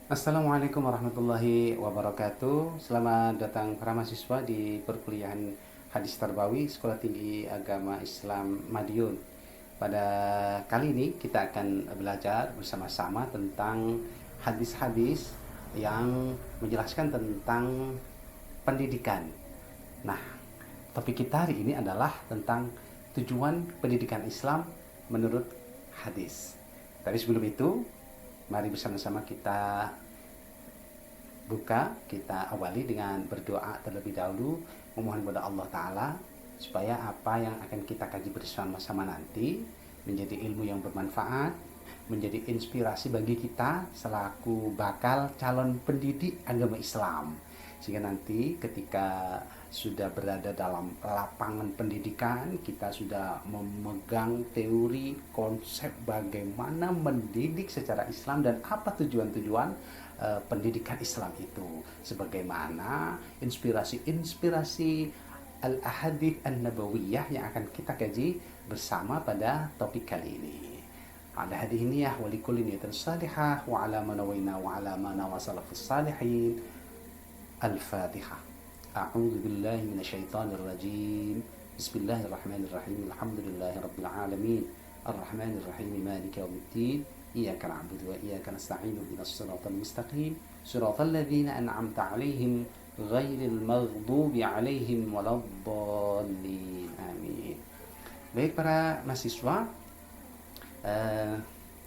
Assalamualaikum warahmatullahi wabarakatuh. Selamat datang para mahasiswa di perkuliahan Hadis Tarbawi Sekolah Tinggi Agama Islam Madiun. Pada kali ini kita akan belajar bersama-sama tentang hadis-hadis yang menjelaskan tentang pendidikan. Nah, topik kita hari ini adalah tentang tujuan pendidikan Islam menurut hadis. Tapi sebelum itu, mari bersama-sama kita kita awali dengan berdoa terlebih dahulu, memohon kepada Allah Ta'ala supaya apa yang akan kita kaji bersama-sama nanti menjadi ilmu yang bermanfaat, menjadi inspirasi bagi kita selaku bakal calon pendidik agama Islam, sehingga nanti ketika sudah berada dalam lapangan pendidikan, kita sudah memegang teori konsep bagaimana mendidik secara Islam dan apa tujuan-tujuan pendidikan Islam itu, sebagaimana inspirasi-inspirasi al-ahadits an-nabawiyah yang akan kita kaji bersama pada topik kali ini. Ala hadhihi niyyah wa likulli niyatin salihah wa ala ma nawayna wa ala ma nawasala fis salihin. Al-Fatihah. A'udzu billahi minasyaitonir rajim. Bismillahirrahmanirrahim. Alhamdulillahi rabbil alamin. Arrahmanir rahim. Maliki yaumiddin. Iyyaka na'budu wa iyyaka nasta'in. Ihdinas siratal mustaqim. Siratal ladzina an'amta 'alaihim ghairil maghdubi 'alaihim waladdallin. Amin. Baik para mahasiswa,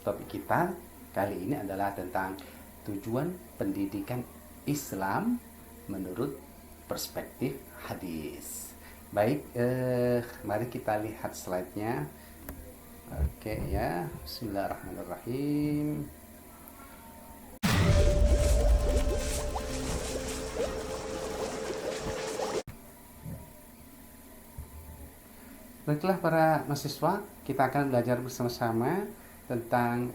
topik kita kali ini adalah tentang tujuan pendidikan Islam menurut perspektif hadis. Baik, mari kita lihat slide-nya. Oke ya, bismillahirrahmanirrahim. Baiklah para mahasiswa, kita akan belajar bersama-sama tentang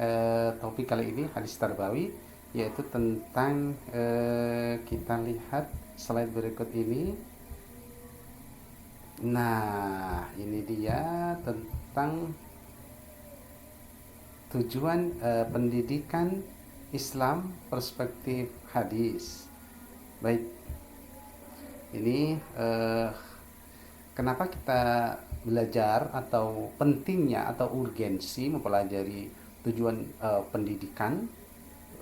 topik kali ini, hadis tarbawi, yaitu tentang kita lihat slide berikut ini. Nah, ini dia tentang tujuan pendidikan Islam perspektif hadis. Baik, ini kenapa kita belajar atau pentingnya atau urgensi mempelajari tujuan pendidikan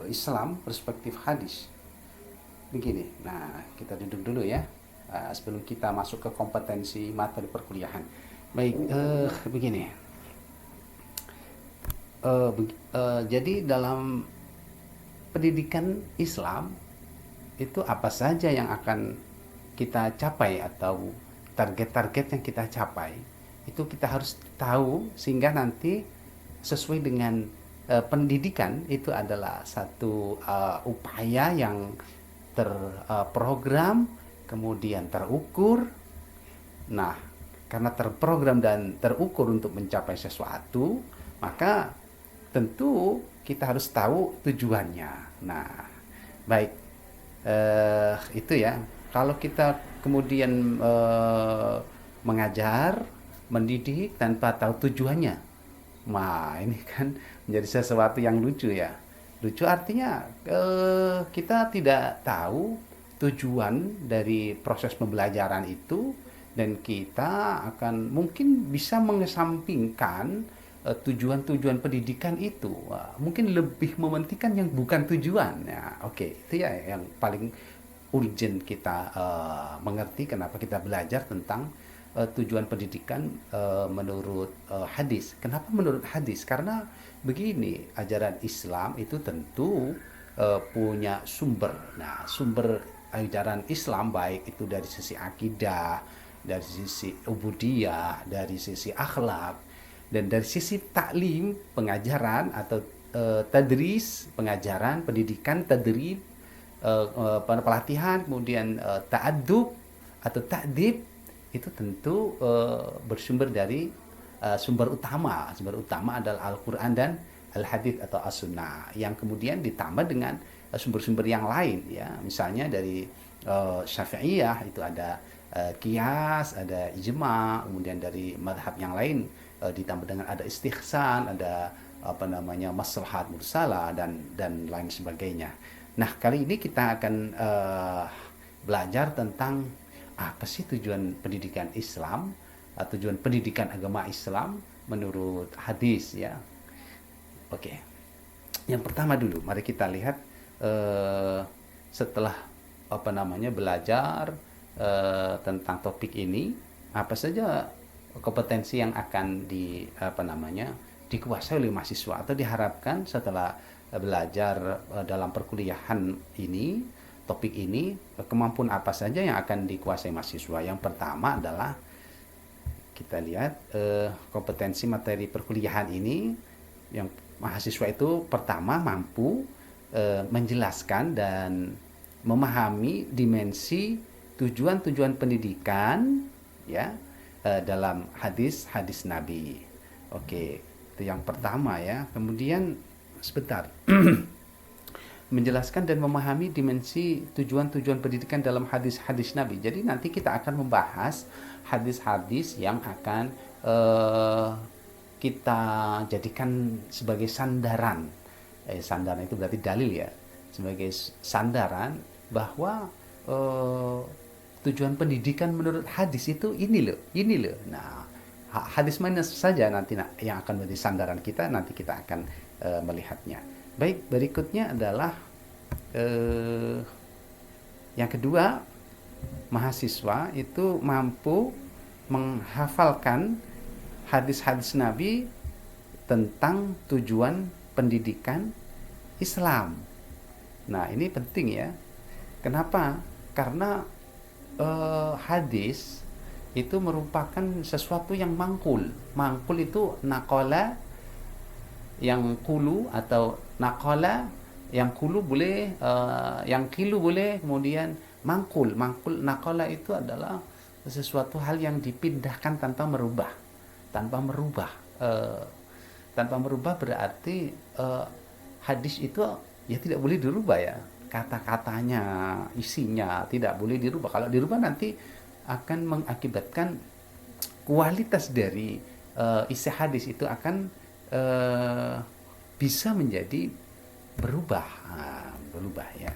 Islam perspektif hadis. Begini, nah kita duduk dulu ya sebelum kita masuk ke kompetensi materi perkuliahan. Baik, begini. Jadi dalam pendidikan Islam itu apa saja yang akan kita capai atau target-target yang kita capai itu kita harus tahu, sehingga nanti sesuai dengan pendidikan itu adalah satu upaya yang terprogram, kemudian terukur. Nah, karena terprogram dan terukur untuk mencapai sesuatu, maka tentu kita harus tahu tujuannya. Nah, baik, itu ya. Kalau kita kemudian mengajar, mendidik tanpa tahu tujuannya, nah ini kan menjadi sesuatu yang lucu ya. Lucu artinya kita tidak tahu tujuan dari proses pembelajaran itu, dan kita akan mungkin bisa mengesampingkan tujuan-tujuan pendidikan itu. Mungkin lebih mementingkan yang bukan tujuan. Ya, oke, itu ya yang paling urgent kita mengerti kenapa kita belajar tentang tujuan pendidikan menurut hadis. Kenapa menurut hadis? Karena begini, ajaran Islam itu tentu punya sumber. Nah, sumber ajaran Islam baik itu dari sisi akidah, dari sisi ubudiyah, dari sisi akhlak, dan dari sisi taklim, pengajaran atau tadris, pengajaran, pendidikan, tadrib, pelatihan, kemudian ta'adub atau ta'dib, itu tentu bersumber dari sumber utama. Sumber utama adalah Al-Quran dan Al-Hadits atau As-Sunnah, yang kemudian ditambah dengan sumber-sumber yang lain ya. Misalnya dari Syafi'iyah itu ada qiyas, ada ijma, kemudian dari madhab yang lain ditambah dengan ada istihsan, ada maslahat mursalah dan lain sebagainya. Nah, kali ini kita akan belajar tentang apa sih tujuan pendidikan Islam, tujuan pendidikan agama Islam menurut hadis ya. Oke, yang pertama dulu, mari kita lihat setelah belajar tentang topik ini, apa saja kompetensi yang akan dikuasai oleh mahasiswa atau diharapkan setelah belajar dalam perkuliahan ini, topik ini, kemampuan apa saja yang akan dikuasai mahasiswa. Yang pertama adalah kita lihat kompetensi materi perkuliahan ini, yang mahasiswa itu pertama mampu menjelaskan dan memahami dimensi tujuan-tujuan pendidikan ya dalam hadis-hadis Nabi. Oke, itu yang pertama ya. Kemudian sebentar. Menjelaskan dan memahami dimensi tujuan-tujuan pendidikan dalam hadis-hadis Nabi. Jadi nanti kita akan membahas hadis-hadis yang akan kita jadikan sebagai sandaran. Sandaran itu berarti dalil ya. Sebagai sandaran bahwa tujuan pendidikan menurut hadis itu ini loh. Nah, hadis mana saja nanti yang akan menjadi sandaran kita, nanti kita akan melihatnya. Baik, berikutnya adalah yang kedua, mahasiswa itu mampu menghafalkan hadis-hadis Nabi tentang tujuan pendidikan Islam. Nah, ini penting ya. Kenapa? Karena hadis itu merupakan sesuatu yang mangkul. Mangkul itu nakola, yang kulu, atau nakola yang kulu boleh, yang kilu boleh, kemudian mangkul nakola itu adalah sesuatu hal yang dipindahkan tanpa merubah. Tanpa merubah berarti hadis itu ya tidak boleh dirubah ya, kata-katanya, isinya tidak boleh dirubah. Kalau dirubah nanti akan mengakibatkan kualitas dari isi hadis itu akan bisa menjadi berubah ya.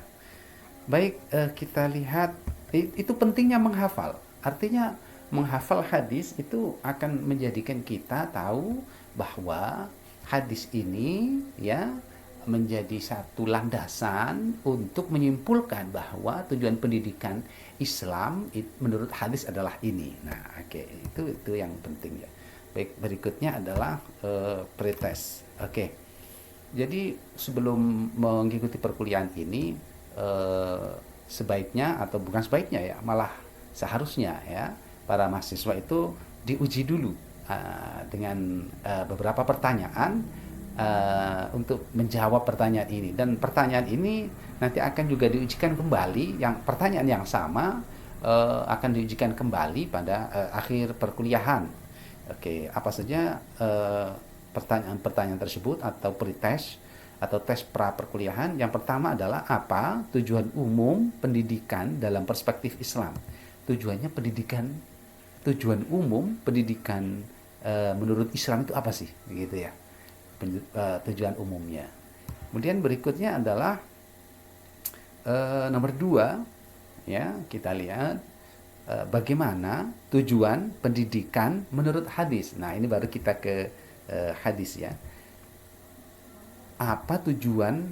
Baik, kita lihat itu pentingnya menghafal. Artinya menghafal hadis itu akan menjadikan kita tahu bahwa hadis ini ya menjadi satu landasan untuk menyimpulkan bahwa tujuan pendidikan Islam menurut hadis adalah ini. Nah, oke, itu yang penting ya. Baik, berikutnya adalah pretest. Oke. Jadi sebelum mengikuti perkuliahan ini sebaiknya, atau bukan sebaiknya ya, malah seharusnya ya, para mahasiswa itu diuji dulu dengan beberapa pertanyaan untuk menjawab pertanyaan ini, dan pertanyaan ini nanti akan juga diujikan kembali, yang pertanyaan yang sama akan diujikan kembali pada akhir perkuliahan. Oke, apa saja pertanyaan-pertanyaan tersebut atau pretest atau tes pra perkuliahan? Yang pertama adalah apa tujuan umum pendidikan dalam perspektif Islam. Tujuan umum pendidikan menurut Islam itu apa sih, begitu ya, tujuan umumnya. Kemudian berikutnya adalah nomor 2 ya, kita lihat bagaimana tujuan pendidikan menurut hadis. Nah, ini baru kita ke hadis ya. Apa tujuan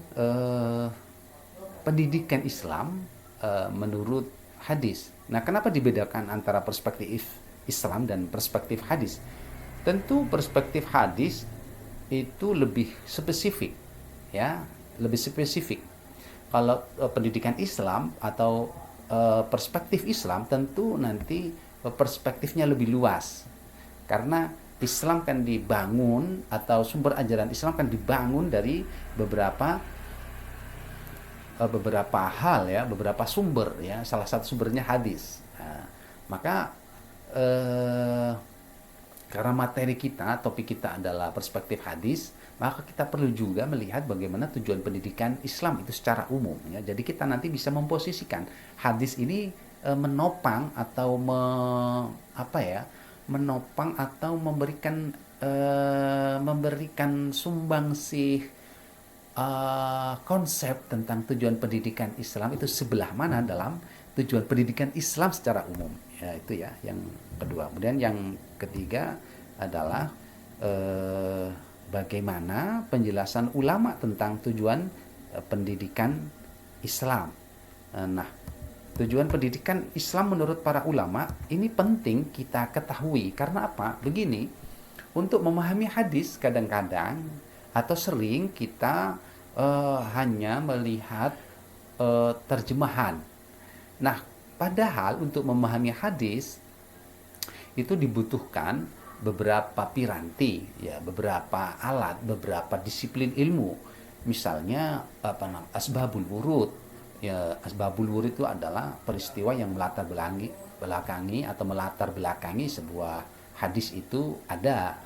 pendidikan Islam menurut hadis? Nah, kenapa dibedakan antara perspektif Islam dan perspektif hadis? Tentu perspektif hadis itu lebih spesifik ya, lebih spesifik. Kalau pendidikan Islam atau perspektif Islam tentu nanti perspektifnya lebih luas, karena Islam kan dibangun, atau sumber ajaran Islam kan dibangun dari beberapa hal ya, beberapa sumber ya. Salah satu sumbernya hadis. Nah, maka karena materi kita, topik kita adalah perspektif hadis, maka kita perlu juga melihat bagaimana tujuan pendidikan Islam itu secara umum ya. Jadi kita nanti bisa memposisikan hadis ini menopang atau menopang atau memberikan sumbangsih konsep tentang tujuan pendidikan Islam itu sebelah mana dalam tujuan pendidikan Islam secara umum. Ya, itu ya yang kedua. Kemudian yang ketiga adalah eh, bagaimana penjelasan ulama tentang tujuan pendidikan Islam. Nah, tujuan pendidikan Islam menurut para ulama ini penting kita ketahui karena apa? Begini, untuk memahami hadis kadang-kadang atau sering kita hanya melihat terjemahan. Nah, padahal untuk memahami hadis itu dibutuhkan beberapa piranti, ya, beberapa alat, beberapa disiplin ilmu. Misalnya asbabul wurud. Ya, asbabul wurud itu adalah peristiwa yang melatar belakangi sebuah hadis itu ada.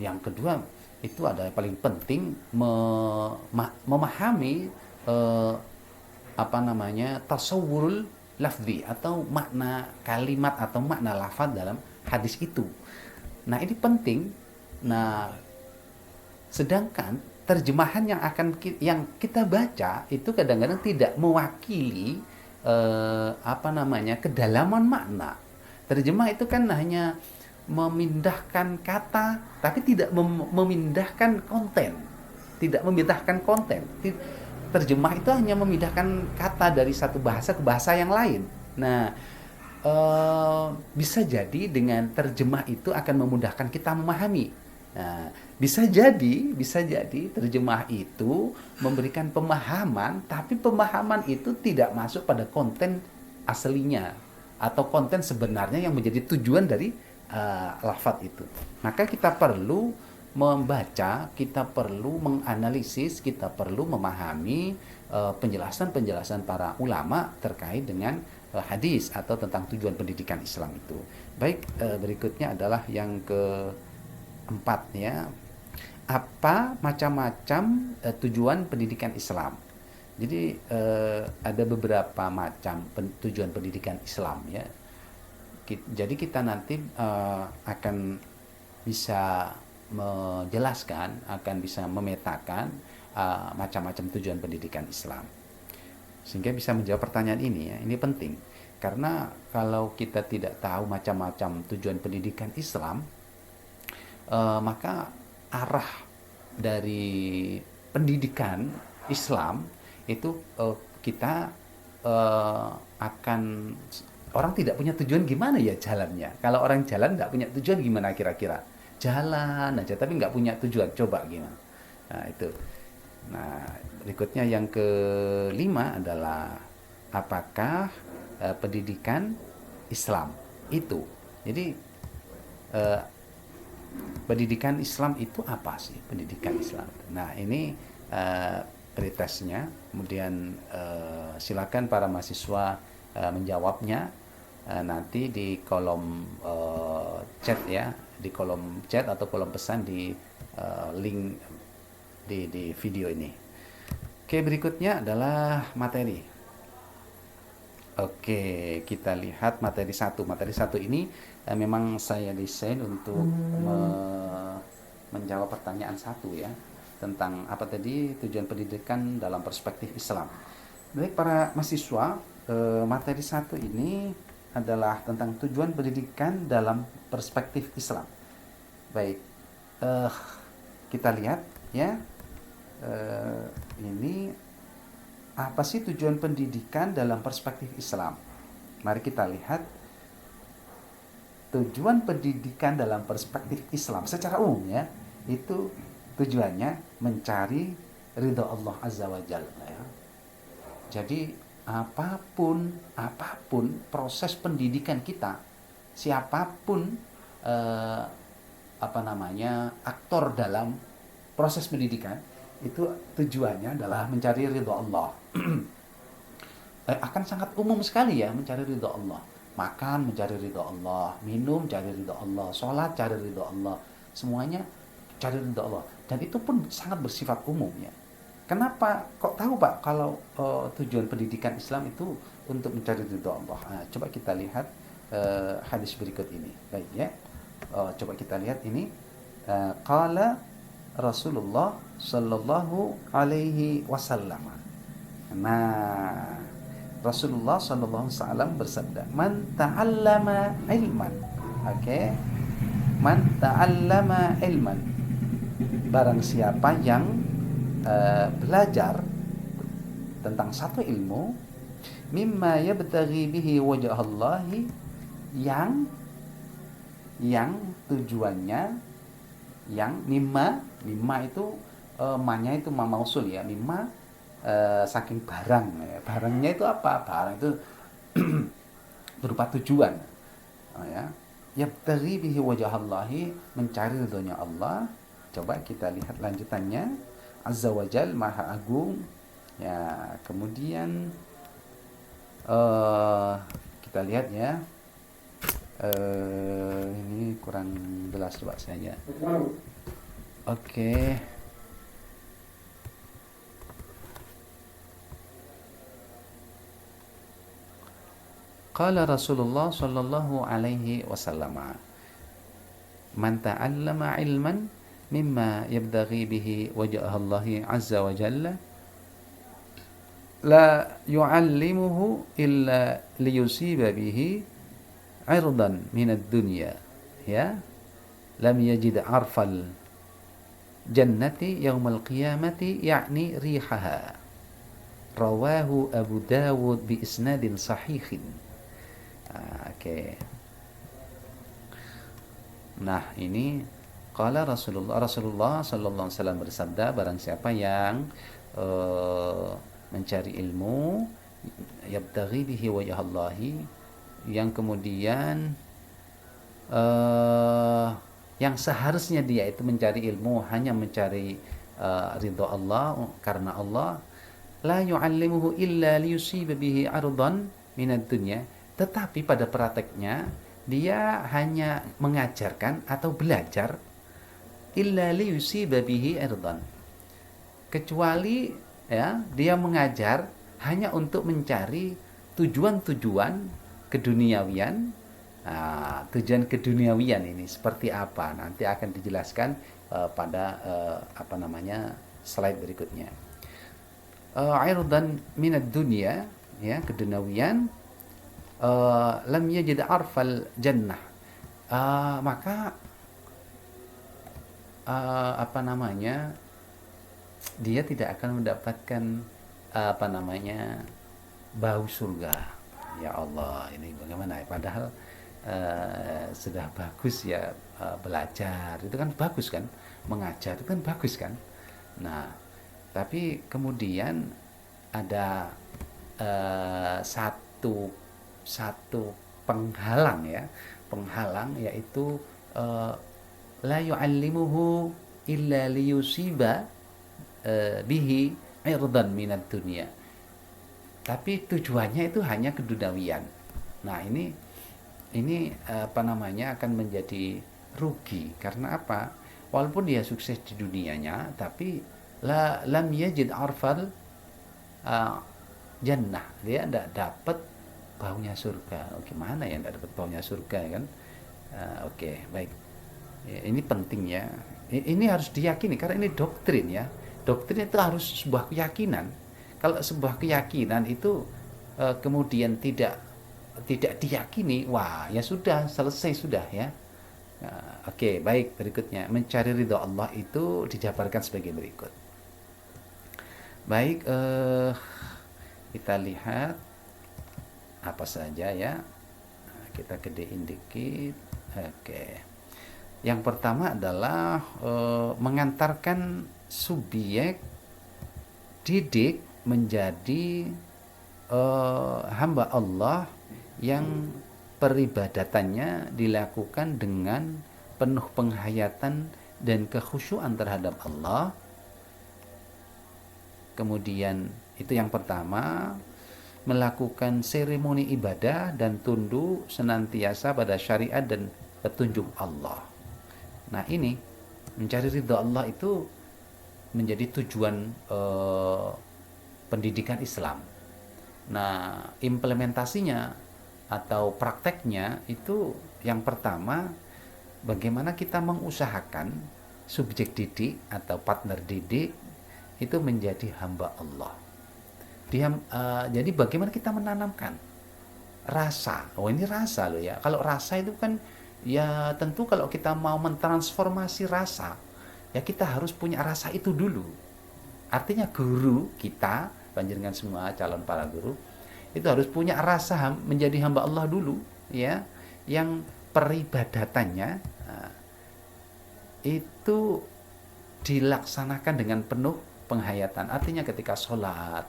Yang kedua itu adalah paling penting memahami eh, tasawwurul lafzi atau makna kalimat atau makna lafaz dalam hadis itu. Nah, ini penting. Nah, sedangkan terjemahan yang kita baca itu kadang-kadang tidak mewakili kedalaman makna. Terjemah itu kan hanya memindahkan kata tapi tidak memindahkan konten. Tidak memindahkan konten. Terjemah itu hanya memindahkan kata dari satu bahasa ke bahasa yang lain. Nah, bisa jadi dengan terjemah itu akan memudahkan kita memahami. Nah, bisa jadi terjemah itu memberikan pemahaman, tapi pemahaman itu tidak masuk pada konten aslinya atau konten sebenarnya yang menjadi tujuan dari lafaz itu. Maka kita perlu membaca, kita perlu menganalisis, kita perlu memahami penjelasan-penjelasan para ulama terkait dengan hadis atau tentang tujuan pendidikan Islam itu. Baik, berikutnya adalah yang keempat ya. Apa macam-macam tujuan pendidikan Islam? Jadi ada beberapa macam tujuan pendidikan Islam ya. Jadi kita nanti akan bisa menjelaskan, akan bisa memetakan macam-macam tujuan pendidikan Islam. Sehingga bisa menjawab pertanyaan ini ya. Ini penting. Karena kalau kita tidak tahu macam-macam tujuan pendidikan Islam, maka arah dari pendidikan Islam itu kita akan orang tidak punya tujuan gimana ya jalannya. Kalau orang jalan nggak punya tujuan gimana kira-kira? Jalan aja tapi nggak punya tujuan. Coba gimana? Nah itu. Nah berikutnya yang kelima adalah apakah pendidikan Islam itu. Jadi pendidikan Islam itu apa sih pendidikan Islam? Nah ini pretesnya. Kemudian silakan para mahasiswa menjawabnya nanti di kolom chat ya, di kolom chat atau kolom pesan di link di video ini. Oke, berikutnya adalah materi. Oke, kita lihat materi 1. Materi 1 ini memang saya desain untuk menjawab pertanyaan 1 ya, tentang apa tadi tujuan pendidikan dalam perspektif Islam. Baik para mahasiswa, materi 1 ini adalah tentang tujuan pendidikan dalam perspektif Islam. Baik, kita lihat ya, ini apa sih tujuan pendidikan dalam perspektif Islam? Mari kita lihat tujuan pendidikan dalam perspektif Islam secara umum ya, itu tujuannya mencari ridha Allah Azza wa Jalla ya. Jadi apapun proses pendidikan kita, siapapun aktor dalam proses pendidikan itu tujuannya adalah mencari ridha Allah. Akan sangat umum sekali ya mencari ridha Allah. Makan mencari ridha Allah, minum cari ridha Allah, sholat cari ridha Allah, semuanya cari ridha Allah. Dan itu pun sangat bersifat umum ya. Kenapa kok tahu Pak kalau tujuan pendidikan Islam itu untuk mencari ridha Allah? Nah, coba kita lihat hadis berikut ini. Baik ya. Coba kita lihat ini. Qala Rasulullah Sallallahu Alaihi Wasallam. Nah, Rasulullah Sallallahu Alaihi Wasallam bersabda, "Man ta'allama ilman." Oke, man ta'allama ilman. Barang siapa yang belajar tentang satu ilmu, mimma yabtaghi bihi wajhallahi, yang tujuannya, yang mimma itu manya itu mausul ya, mimma saking barang ya. Barangnya itu apa? Barang itu berupa tujuan, ya. Yabtaghi bihi wajhallahi, mencari ridhonya Allah. Coba kita lihat lanjutannya. Azza wa Jal, Maha Agung. Ya, kemudian kita lihat ya. Ini kurang jelas bahasanya. Oke. Qala Rasulullah sallallahu alaihi wasallam, "Man ta'allama ilman mimma yabtaghi bihi wajha Allah azza wa jalla, la yu'allimuhu illa liyusiba bihi 'irdan min ad-dunya, ya, lam yajid 'arfal jannati yaumal qiyamati ya'ni rihaha." Rawahu Abu Dawud bi isnadin sahihin. Oke. Nah, ini qala Rasulullah sallallahu alaihi wasallam bersabda, barang siapa yang mencari ilmu, yabtaghi bihi wajhallahi, yang kemudian yang seharusnya dia itu mencari ilmu hanya mencari ridha Allah, karena Allah, la yu'allimuhu illa liyusiba bihi 'ardan minad dunya, tetapi pada prakteknya dia hanya mengajarkan atau belajar illa liyusiba bihi 'ardan, kecuali ya dia mengajar hanya untuk mencari tujuan-tujuan keduniawian. Tujuan keduniawian ini seperti apa nanti akan dijelaskan pada slide berikutnya. Irdan minad dunya, ya, keduniawian. Lam yajid arfal jannah, maka dia tidak akan mendapatkan bau surga. Ya Allah, ini bagaimana ya? Padahal sudah bagus ya, belajar itu kan bagus kan, mengajar itu kan bagus kan. Nah, tapi kemudian ada satu penghalang ya, yaitu la yu'allimuhu illa liyusiba bihi 'irdan minad dunya, tapi tujuannya itu hanya keduniawian. Nah, ini akan menjadi rugi. Karena apa? Walaupun dia sukses di dunianya, tapi lam yajid arfal jannah, dia tidak dapat baunya surga. Gimana ya tidak dapat baunya surga kan? Oke, baik. Ya, ini penting ya. Ini harus diyakini karena ini doktrin ya. Doktrin itu harus sebuah keyakinan. Kalau sebuah keyakinan itu kemudian tidak diyakini, wah ya sudah, selesai sudah ya. Oke, baik, berikutnya mencari ridha Allah itu dijabarkan sebagai berikut. Baik, kita lihat apa saja ya. Kita gedein dikit. Oke. Yang pertama adalah mengantarkan subjek didik menjadi hamba Allah yang peribadatannya dilakukan dengan penuh penghayatan dan kekhusyuan terhadap Allah. Kemudian itu yang pertama, melakukan seremoni ibadah dan tunduk senantiasa pada syariat dan petunjuk Allah. Nah, ini mencari ridha Allah itu menjadi tujuan pendidikan Islam. Nah, implementasinya atau prakteknya itu yang pertama, bagaimana kita mengusahakan subjek didik atau partner didik itu menjadi hamba Allah. Jadi bagaimana kita menanamkan rasa? Oh, ini rasa loh ya. Kalau rasa itu kan ya tentu kalau kita mau mentransformasi rasa, ya kita harus punya rasa itu dulu. Artinya guru kita, panjenengan semua calon para guru, itu harus punya rasa menjadi hamba Allah dulu, ya, yang peribadatannya itu dilaksanakan dengan penuh penghayatan. Artinya ketika sholat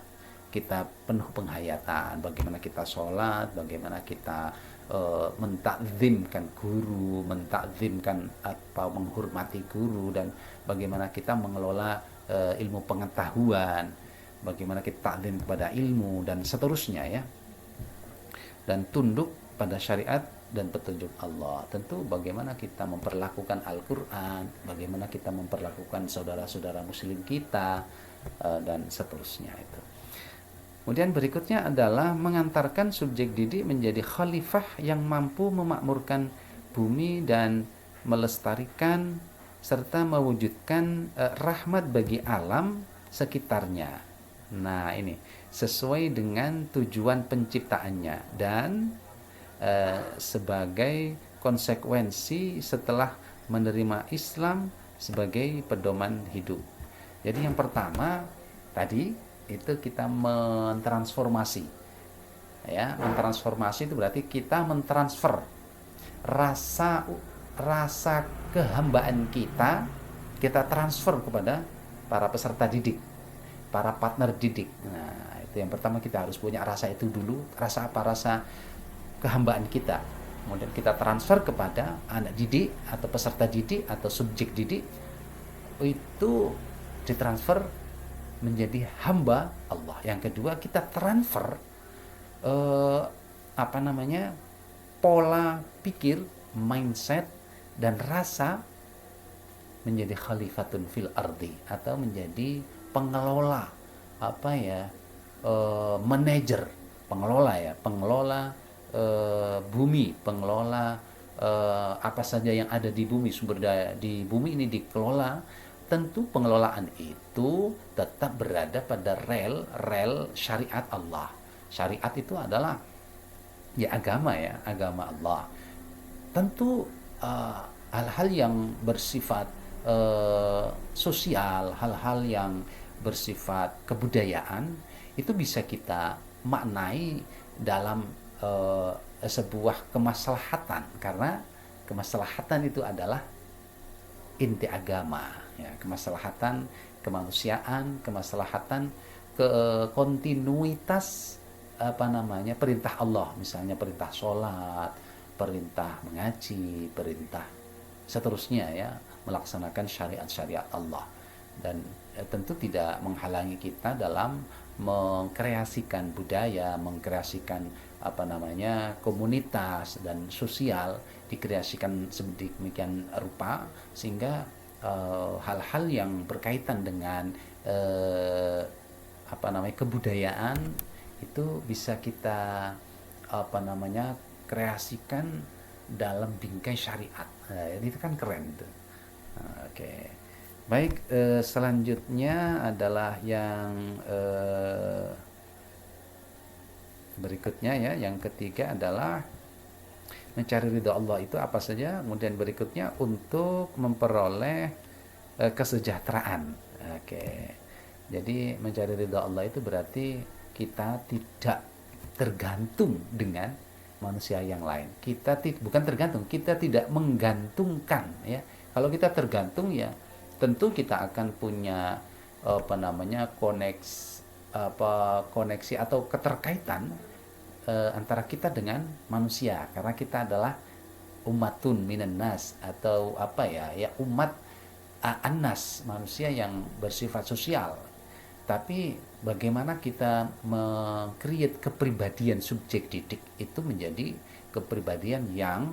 kita penuh penghayatan, bagaimana kita sholat, bagaimana kita mentakzimkan guru, mentakzimkan apa, menghormati guru, dan bagaimana kita mengelola ilmu pengetahuan, bagaimana kita takzim kepada ilmu dan seterusnya ya, dan tunduk pada syariat dan petunjuk Allah. Tentu bagaimana kita memperlakukan Al-Quran, bagaimana kita memperlakukan saudara-saudara muslim kita, dan seterusnya itu. Kemudian berikutnya adalah mengantarkan subjek didik menjadi khalifah yang mampu memakmurkan bumi dan melestarikan serta mewujudkan rahmat bagi alam sekitarnya. Nah, ini sesuai dengan tujuan penciptaannya dan sebagai konsekuensi setelah menerima Islam sebagai pedoman hidup. Jadi yang pertama tadi itu kita mentransformasi, ya, mentransformasi itu berarti kita mentransfer rasa kehambaan kita transfer kepada para peserta didik, para partner didik. Nah, itu yang pertama, kita harus punya rasa itu dulu. Rasa apa? Rasa kehambaan kita. Kemudian kita transfer kepada anak didik atau peserta didik atau subjek didik, itu ditransfer menjadi hamba Allah. Yang kedua, kita transfer pola pikir, mindset dan rasa menjadi khalifatun fil ardi, atau menjadi pengelola manajer, pengelola bumi, pengelola apa saja yang ada di bumi, sumber daya di bumi ini dikelola. Tentu pengelolaan itu tetap berada pada rel syariat Allah. Syariat itu adalah ya agama Allah. Tentu hal-hal yang bersifat sosial, hal-hal yang bersifat kebudayaan itu bisa kita maknai dalam sebuah kemaslahatan, karena kemaslahatan itu adalah inti agama. Ya, kemaslahatan kemanusiaan, kemaslahatan kontinuitas perintah Allah, misalnya perintah sholat, perintah mengaji, perintah seterusnya ya, melaksanakan syariat-syariat Allah. Dan tentu tidak menghalangi kita dalam mengkreasikan budaya, mengkreasikan komunitas dan sosial, dikreasikan sedemikian rupa sehingga hal-hal yang berkaitan dengan kebudayaan itu bisa kita kreasikan dalam bingkai syariat. Itu kan keren tuh. Oke. Baik, selanjutnya adalah yang berikutnya ya, yang ketiga adalah mencari ridha Allah itu apa saja. Kemudian berikutnya untuk memperoleh kesejahteraan. Oke. Jadi mencari ridha Allah itu berarti kita tidak tergantung dengan manusia yang lain. Bukan tergantung, kita tidak menggantungkan ya. Kalau kita tergantung ya tentu kita akan punya koneksi atau keterkaitan antara kita dengan manusia, karena kita adalah ummatun minan nas, atau umat annas, manusia yang bersifat sosial. Tapi bagaimana kita meng-create kepribadian subjek didik itu menjadi kepribadian yang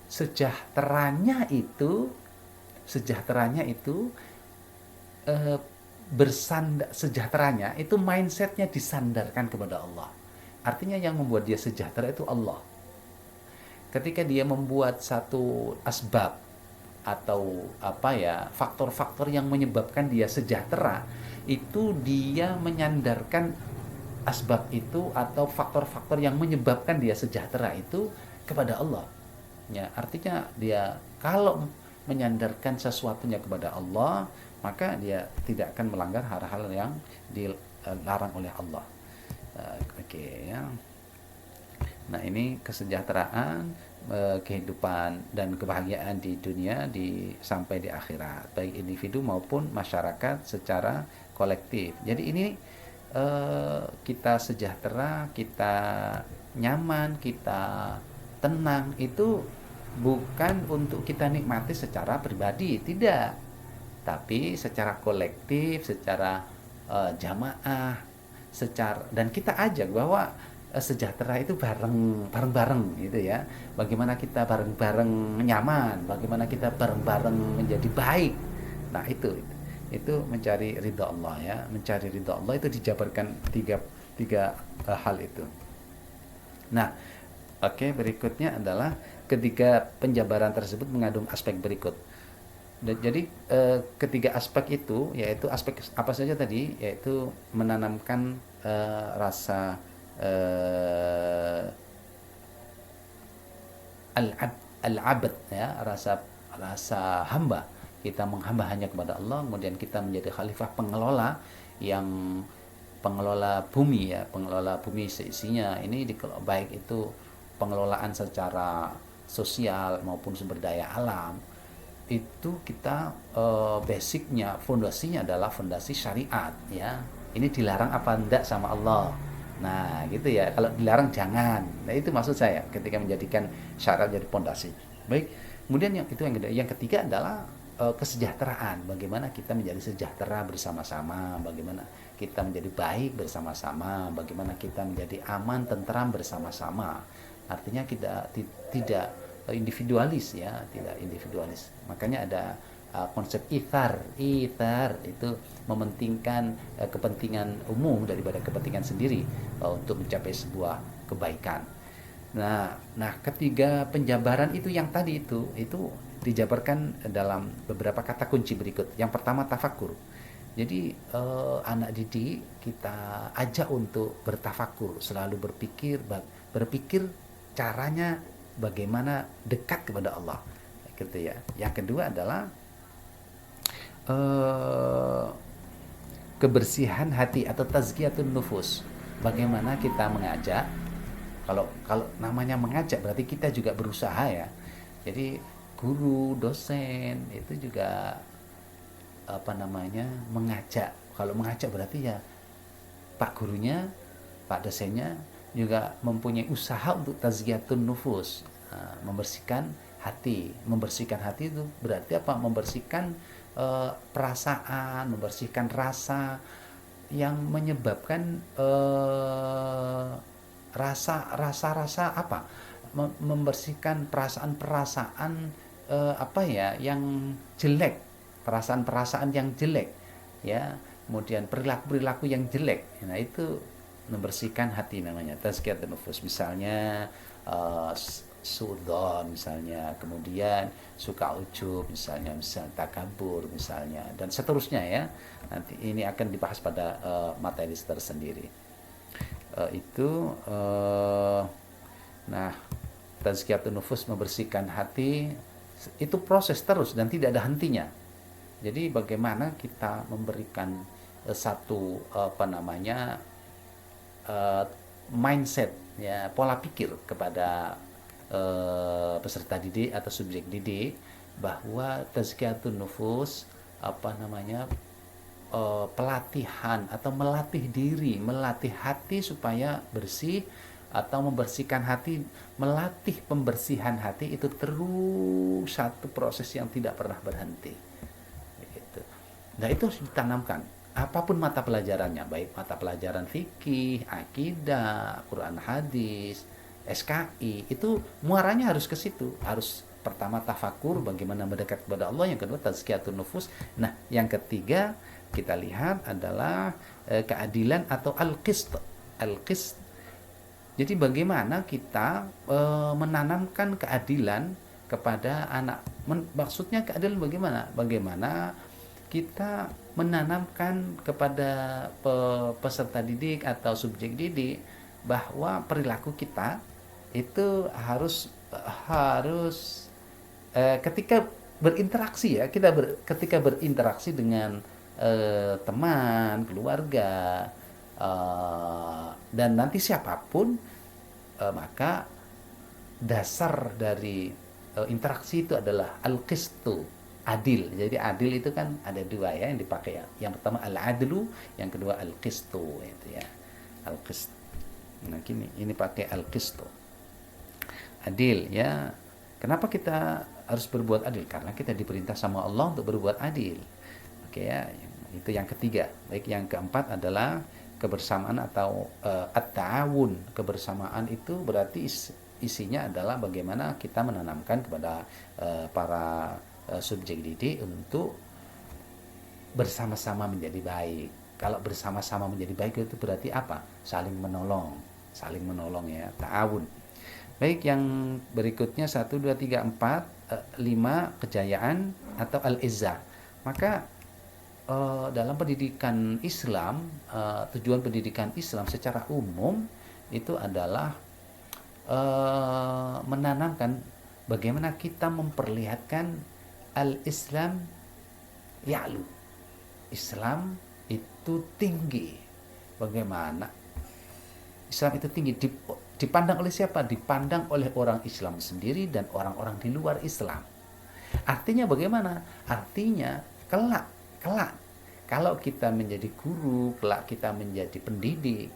sejahteranya itu sejahteranya itu mindsetnya disandarkan kepada Allah. Artinya yang membuat dia sejahtera itu Allah. Ketika dia membuat satu asbab, atau apa ya, faktor-faktor yang menyebabkan dia sejahtera, itu dia menyandarkan asbab itu atau faktor-faktor yang menyebabkan dia sejahtera itu kepada Allah. Ya, artinya dia kalau menyandarkan sesuatunya kepada Allah, maka dia tidak akan melanggar hal-hal yang dilarang oleh Allah. Oke, ya. Nah, ini kesejahteraan, kehidupan dan kebahagiaan di dunia sampai di akhirat, baik individu maupun masyarakat secara kolektif. Jadi ini kita sejahtera, kita nyaman, kita tenang itu bukan untuk kita nikmati secara pribadi, tidak, tapi secara kolektif, secara jamaah, dan kita ajak bahwa sejahtera itu bareng-bareng gitu ya. Bagaimana kita bareng-bareng nyaman, bagaimana kita bareng-bareng menjadi baik. Nah, itu mencari ridha Allah ya. Mencari ridha Allah itu dijabarkan tiga hal itu. Nah, oke, berikutnya adalah ketiga penjabaran tersebut mengandung aspek berikut. Jadi ketiga aspek itu yaitu aspek apa saja tadi, yaitu menanamkan rasa al-abd ya, rasa hamba. Kita menghamba hanya kepada Allah, kemudian kita menjadi khalifah pengelola bumi ya, pengelola bumi seisinya. Ini baik itu pengelolaan secara sosial maupun sumber daya alam. Itu kita basicnya, fondasinya adalah fondasi syariat ya. Ini dilarang apa enggak sama Allah. Nah, gitu ya. Kalau dilarang jangan. Nah, itu maksud saya ketika menjadikan syarat jadi fondasi. Baik. Kemudian yang ketiga adalah kesejahteraan. Bagaimana kita menjadi sejahtera bersama-sama, bagaimana kita menjadi baik bersama-sama, bagaimana kita menjadi aman, tentram bersama-sama. Artinya kita tidak individualis ya, tidak individualis. Makanya ada konsep ithar itu mementingkan kepentingan umum daripada kepentingan sendiri untuk mencapai sebuah kebaikan. Nah, ketiga penjabaran itu yang tadi itu dijabarkan dalam beberapa kata kunci berikut. Yang pertama, tafakur. Jadi anak didik kita ajak untuk bertafakur, selalu berpikir caranya bagaimana dekat kepada Allah, gitu ya. Yang kedua adalah kebersihan hati atau tazkiyatun nufus. Bagaimana kita mengajak? Kalau namanya mengajak berarti kita juga berusaha ya. Jadi guru, dosen itu juga mengajak. Kalau mengajak berarti ya Pak gurunya, Pak dosennya juga mempunyai usaha untuk tazkiyatun nufus, membersihkan hati. Membersihkan hati itu berarti apa? Membersihkan perasaan, membersihkan rasa yang menyebabkan rasa apa? Membersihkan perasaan-perasaan yang jelek, perasaan-perasaan yang jelek ya, kemudian perilaku-perilaku yang jelek. Nah, itu membersihkan hati namanya tazkiyatun nufus. Misalnya suudzon misalnya, kemudian suka ujub misalnya takabur misalnya, dan seterusnya ya. Nanti ini akan dibahas pada materi tersendiri. Nah, tazkiyatun nufus, membersihkan hati, itu proses terus dan tidak ada hentinya. Jadi bagaimana kita memberikan satu mindset ya, pola pikir kepada peserta didik atau subjek didik bahwa tazkiyatun nufus pelatihan atau melatih diri, melatih hati supaya bersih, atau membersihkan hati, melatih pembersihan hati itu terus satu proses yang tidak pernah berhenti. Begitu. Nah, itu harus ditanamkan. Apapun mata pelajarannya, baik mata pelajaran fikih, akidah, Quran hadis, SKI, itu muaranya harus ke situ. Harus pertama tafakur, bagaimana mendekat kepada Allah. Yang kedua tazkiyatun nufus. Nah, yang ketiga kita lihat adalah keadilan atau al-qist. Al-qist. Jadi bagaimana kita menanamkan keadilan kepada anak Maksudnya keadilan bagaimana? Bagaimana kita menanamkan kepada peserta didik atau subjek didik bahwa perilaku kita itu harus ketika berinteraksi ya, ketika berinteraksi dengan teman, keluarga, dan nanti siapapun, maka dasar dari interaksi itu adalah al-qistu, adil. Jadi adil itu kan ada dua ya yang dipakai ya. Yang pertama al-adlu, yang kedua al-qistu itu ya. Al-qist. Nah, ini pakai al-qistu. Adil ya. Kenapa kita harus berbuat adil? Karena kita diperintah sama Allah untuk berbuat adil. Oke ya, itu yang ketiga. Baik, yang keempat adalah kebersamaan atau at-ta'awun. Kebersamaan itu berarti isinya adalah bagaimana kita menanamkan kepada para subjek didik untuk bersama-sama menjadi baik. Kalau bersama-sama menjadi baik itu berarti apa? Saling menolong ya, ta'awun. Baik, yang berikutnya 1, 2, 3, 4, 5 kejayaan atau al-izzah. Maka dalam pendidikan Islam, tujuan pendidikan Islam secara umum itu adalah menanamkan bagaimana kita memperlihatkan al-Islam ya'lu. Islam itu tinggi. Bagaimana Islam itu tinggi dipandang oleh siapa? Dipandang oleh orang Islam sendiri dan orang-orang di luar Islam. Artinya bagaimana? Artinya kelak kalau kita menjadi guru, kelak kita menjadi pendidik,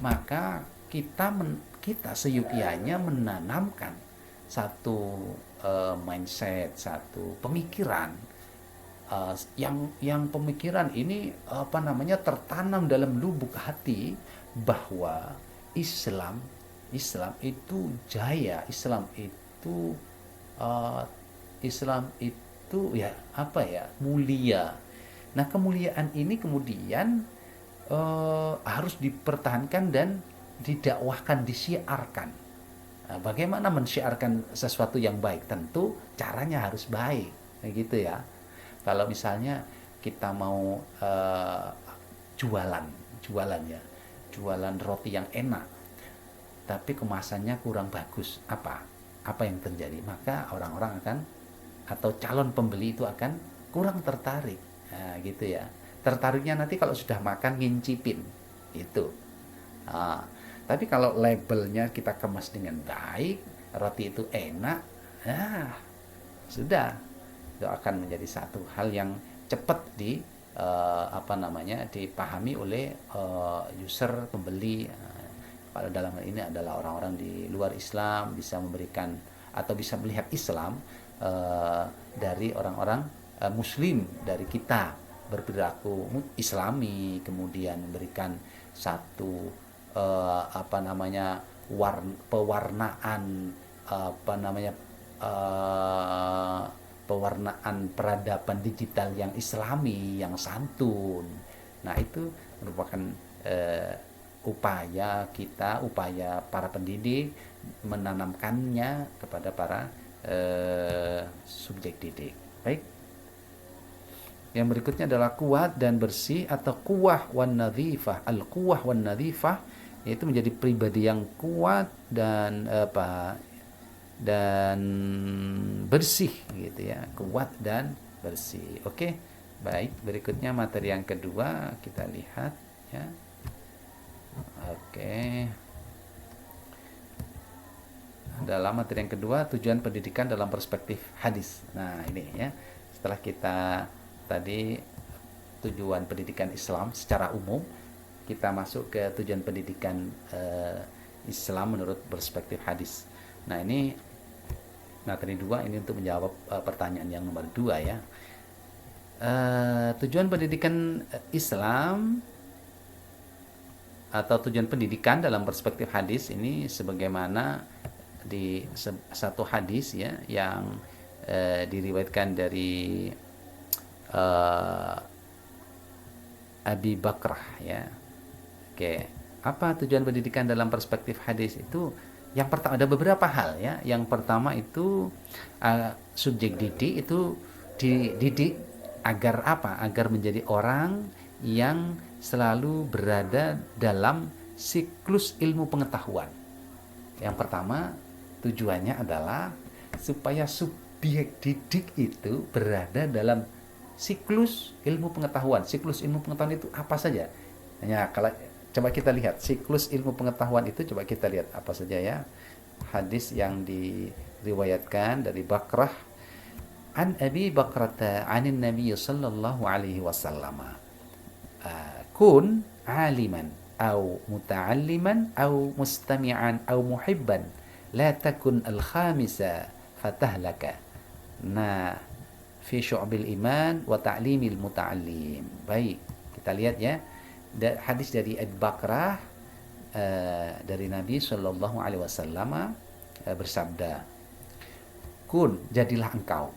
maka kita seyukianya menanamkan satu mindset, satu pemikiran yang pemikiran ini tertanam dalam lubuk hati bahwa Islam itu jaya, Islam itu mulia. Nah, kemuliaan ini kemudian harus dipertahankan dan didakwahkan, disiarkan. Nah, bagaimana mensyiarkan sesuatu yang baik? Tentu caranya harus baik, gitu ya. Kalau misalnya kita mau jualan roti yang enak, tapi kemasannya kurang bagus, apa yang terjadi? Maka orang-orang akan, atau calon pembeli itu akan kurang tertarik. Nah, gitu ya. Tertariknya nanti kalau sudah makan ngincipin itu. Nah, tapi kalau labelnya kita kemas dengan baik, roti itu enak, sudah, itu akan menjadi satu hal yang cepat dipahami oleh user, pembeli. Kalau dalam hal ini adalah orang-orang di luar Islam bisa memberikan atau bisa melihat Islam dari orang-orang Muslim, dari kita berperilaku Islami, kemudian memberikan satu pewarnaan peradaban digital yang Islami, yang santun. Nah, itu merupakan upaya para pendidik menanamkannya kepada para subjek didik. Baik. Yang berikutnya adalah kuat dan bersih atau quwwah wan nadhifah. Al-quwwah wan nadhifah yaitu menjadi pribadi yang kuat dan dan bersih gitu ya. Kuat dan bersih. Oke. Baik, berikutnya materi yang kedua kita lihat ya. Oke. Dalam materi yang kedua, tujuan pendidikan dalam perspektif hadis. Nah, ini ya. Setelah kita tadi tujuan pendidikan Islam secara umum, kita masuk ke tujuan pendidikan Islam menurut perspektif hadis. Nah, ini materi 2 ini untuk menjawab pertanyaan yang nomor 2 ya. Tujuan pendidikan Islam atau tujuan pendidikan dalam perspektif hadis ini sebagaimana di satu hadis ya yang diriwayatkan dari Abi Bakrah ya. Oke, apa tujuan pendidikan dalam perspektif hadis itu? Yang pertama ada beberapa hal ya. Yang pertama itu subjek didik itu dididik agar apa? Agar menjadi orang yang selalu berada dalam siklus ilmu pengetahuan. Yang pertama tujuannya adalah supaya subjek didik itu berada dalam siklus ilmu pengetahuan. Siklus ilmu pengetahuan itu apa saja? Ya, kalau coba kita lihat siklus ilmu pengetahuan itu, coba kita lihat apa saja ya. Hadis yang diriwayatkan dari Bakrah an Abi Bakrata anin Nabi sallallahu alaihi wasallam. Kun aliman au muta'alliman au mustami'an au muhibban la takun al-khamisa fatahlaka. Nah, fi syu'bil iman wa ta'limil muta'allim. Baik, kita lihat ya. Hadis dari Abu Bakrah dari Nabi Shallallahu Alaihi Wasallam bersabda, kun, jadilah engkau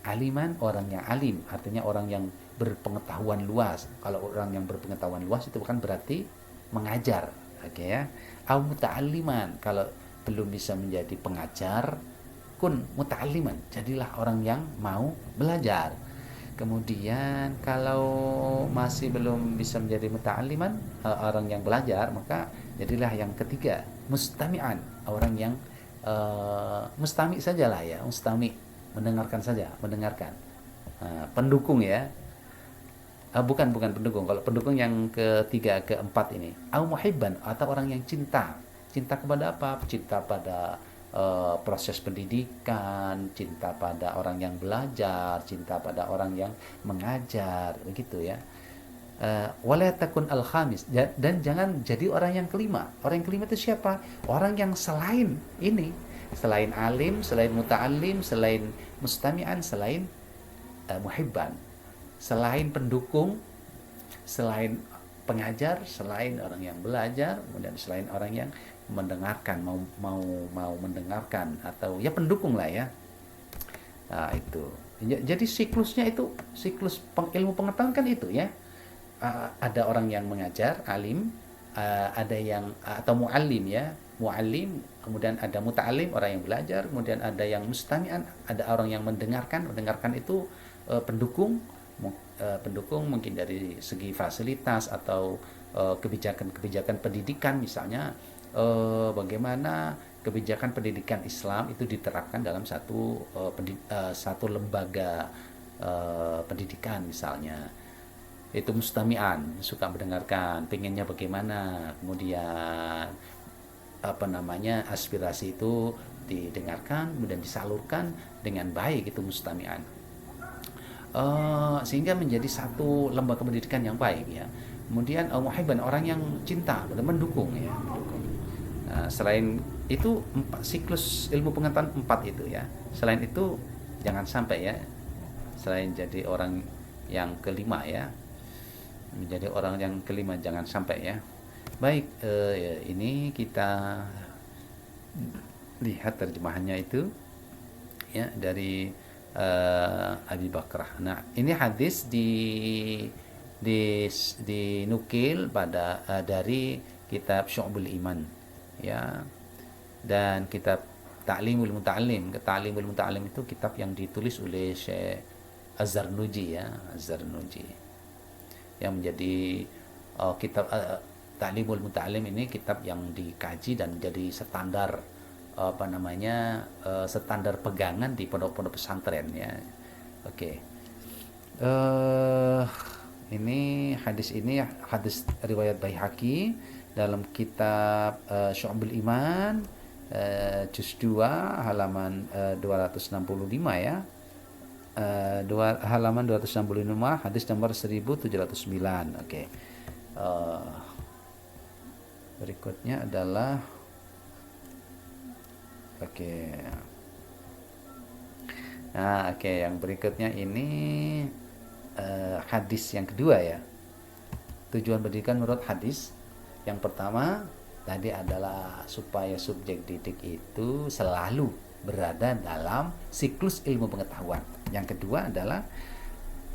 aliman, orang yang alim, artinya orang yang berpengetahuan luas. Kalau orang yang berpengetahuan luas itu bukan berarti mengajar, oke ya. Au muta'alliman, kalau belum bisa menjadi pengajar, kun muta'alliman, jadilah orang yang mau belajar. Kemudian kalau masih belum bisa menjadi muta'alliman, orang yang belajar, maka jadilah yang ketiga, mustami'an, orang yang mustami sajalah ya, mustami, mendengarkan saja, mendengarkan. Pendukung ya. Bukan pendukung. Kalau pendukung yang ketiga, keempat ini. Au muhibban, atau orang yang cinta. Cinta kepada apa? Cinta pada proses pendidikan, cinta pada orang yang belajar, cinta pada orang yang mengajar, begitu ya. Wala takun al-khamis, dan jangan jadi orang yang kelima. Orang yang kelima itu siapa? Orang yang selain ini, selain alim, selain muta'alim, selain mustami'an, selain muhibban, selain pendukung, selain pengajar, selain orang yang belajar, kemudian selain orang yang mendengarkan, mau mendengarkan, atau ya pendukung lah ya. Nah, itu. Jadi siklusnya itu, siklus ilmu pengetahuan kan itu ya. Ada orang yang mengajar, alim, ada yang atau muallim ya, muallim, kemudian ada muta'alim, orang yang belajar, kemudian ada yang mustami'an, ada orang yang mendengarkan itu pendukung, pendukung mungkin dari segi fasilitas atau kebijakan-kebijakan pendidikan, misalnya bagaimana kebijakan pendidikan Islam itu diterapkan dalam satu lembaga pendidikan misalnya. Itu mustami'an, suka mendengarkan, pengennya bagaimana, kemudian aspirasi itu didengarkan, kemudian disalurkan dengan baik, itu mustami'an. Sehingga menjadi satu lembaga pendidikan yang baik ya. Kemudian muhibban, orang yang cinta, mendukung ya, mendukung. Selain itu siklus ilmu pengetahuan 4 itu ya. Selain itu jangan sampai ya, selain jadi orang yang kelima ya, menjadi orang yang kelima jangan sampai ya. Baik, ini kita lihat terjemahannya itu ya dari Abi Bakrah. Nah, ini hadis dinukil pada dari kitab Syu'bul Iman ya, dan kitab Ta'limul Muta'allim. Ta'limul Muta'allim itu kitab yang ditulis oleh Syekh Az-Zarnuji ya, Az-Zarnuji, yang menjadi kitab Ta'limul Muta'allim ini kitab yang dikaji dan jadi standar standar pegangan di pondok-pondok pesantren ya. Oke. Ini hadis riwayat Baihaqi dalam kitab Syu'bul Iman juz 2 halaman 265 ya. Halaman 265, hadis nomor 1709. Oke. Berikutnya adalah yang berikutnya ini hadis yang kedua ya. Tujuan pendidikan menurut hadis yang pertama tadi adalah supaya subjek didik itu selalu berada dalam siklus ilmu pengetahuan. Yang kedua adalah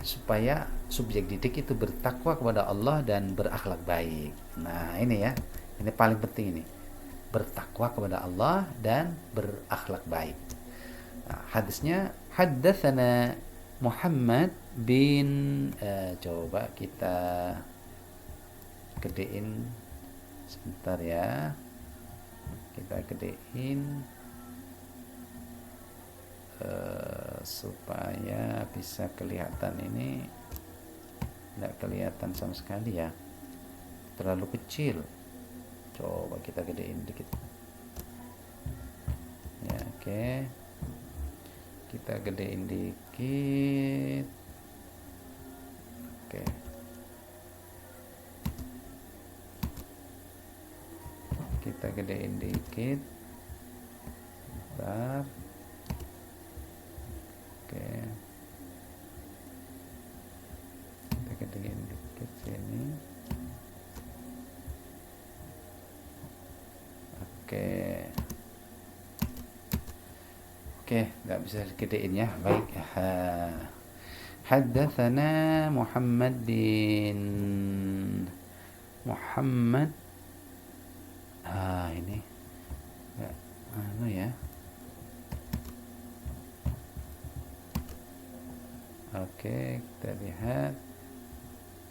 supaya subjek didik itu bertakwa kepada Allah dan berakhlak baik. Nah, ini ya. Ini paling penting ini. bertakwa kepada Allah dan berakhlak baik. Nah, hadisnya haddatsana Muhammad bin coba kita gedein sebentar ya. Kita gedein supaya bisa kelihatan. Ini tidak kelihatan sama sekali ya, terlalu kecil. Coba kita gedein dikit ya. Oke, kita gedein dikit. Oke, kita gedein dikit. Bentar. Oke, kita gedein dikit sini. Oke, nggak bisa gedein ya. Baik. Haddatsana Muhammad bin Muhammad. Ini nggak ya. Oke, kita lihat.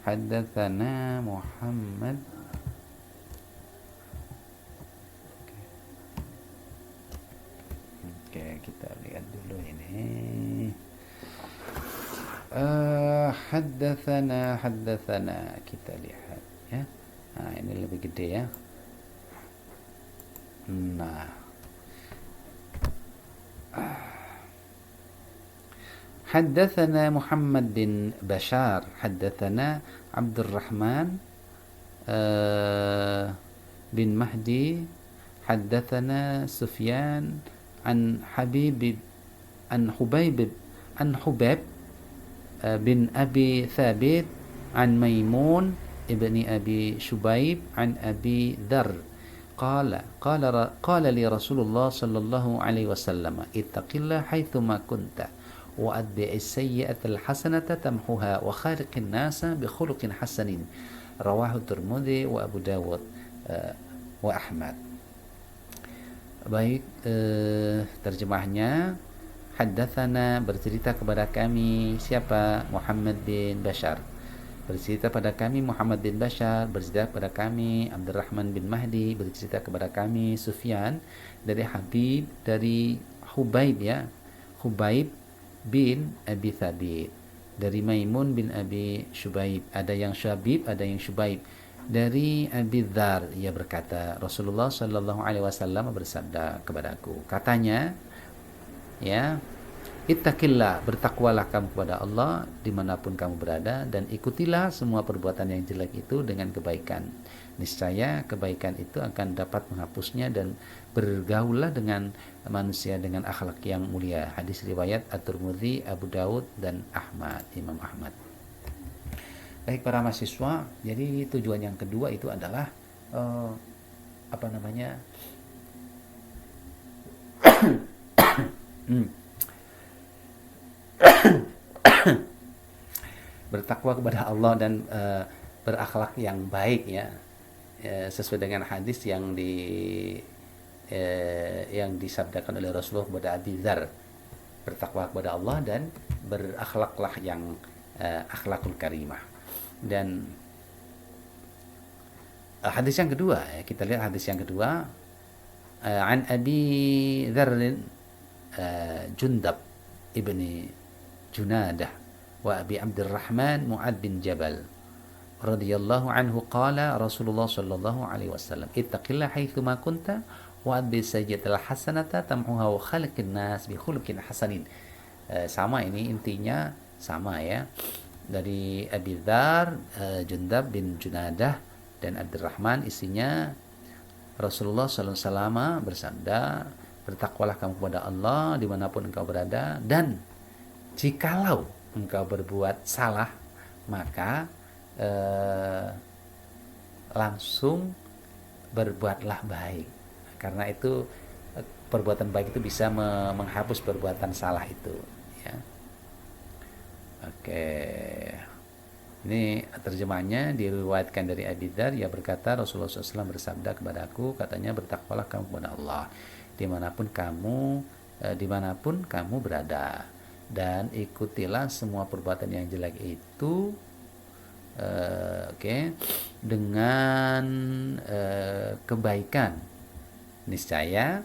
Haddatsana Muhammad. Oke, kita lihat dulu ini. Haddatsana kita lihat ya. Nah, ini lebih gede ya. Nah, حدثنا محمد بن بشار حدثنا عبد الرحمن بن مهدي حدثنا سفيان عن حبيب عن حبيب بن أبي ثابت عن ميمون ابن أبي شبيب عن أبي ذر قال لي رسول الله صلى الله عليه وسلم اتق الله حيثما كنت وأتبع السيئة الحسنة تمحها وخالق الناس بخلق حسن رواه الترمذي وأبو داود وأحمد. Baik, terjemahnya, haddatsana bercerita kepada kami siapa? Muhammad bin Bashar. Bercerita pada kami Muhammad bin Bashar, bercerita kepada kami Abdurrahman bin Mahdi, bercerita kepada kami Sufyan dari Habib dari Hubaib ya. Hubaib bin Abi Thabit dari Maimun bin Abi Syubaib. Ada yang Syabib, ada yang Syubaib. Dari Abi Dzar, ia berkata, Rasulullah Shallallahu Alaihi Wasallam bersabda kepadaku, katanya, ya, ittaqillah, bertakwalah kamu kepada Allah dimanapun kamu berada, dan ikutilah semua perbuatan yang jelek itu dengan kebaikan. Niscaya kebaikan itu akan dapat menghapusnya, dan bergaullah dengan manusia dengan akhlak yang mulia. Hadis riwayat At-Tirmidzi, Abu Daud, dan Ahmad, Imam Ahmad. Baik para mahasiswa, jadi tujuan yang kedua itu adalah bertakwa kepada Allah dan berakhlak yang baik ya, sesuai dengan hadis yang disabdakan oleh Rasulullah kepada Abi Dzar, bertakwa kepada Allah dan berakhlaklah yang akhlakul karimah. Dan hadis yang kedua ya, kita lihat hadis yang kedua, an Abi Dzar Jundab ibni Junadah wa Abi Abdurrahman Mu'ad bin Jabal radhiyallahu anhu qala Rasulullah sallallahu alaihi wasallam ittaqillah haitsuma kunta wa adbi sayyi'atal hasanata tamhuha wa khaliqin nas bi khuluqin hasanin. Sama, ini intinya sama ya, dari Abi Dzar, Jundab bin Junadah dan Abdurrahman, isinya Rasulullah sallallahu alaihi wasallam bersabda, bertakwalah kamu kepada Allah dimanapun engkau berada, dan jikalau engkau berbuat salah maka langsung berbuatlah baik, karena itu perbuatan baik itu bisa menghapus perbuatan salah itu ya. Oke, ini Ini terjemahnya diriwayatkan dari Abi Dzar, ia berkata Rasulullah SAW bersabda kepadaku, katanya bertakwalah kamu kepada Allah dimanapun kamu berada, dan ikutilah semua perbuatan yang jelek itu dengan kebaikan. Niscaya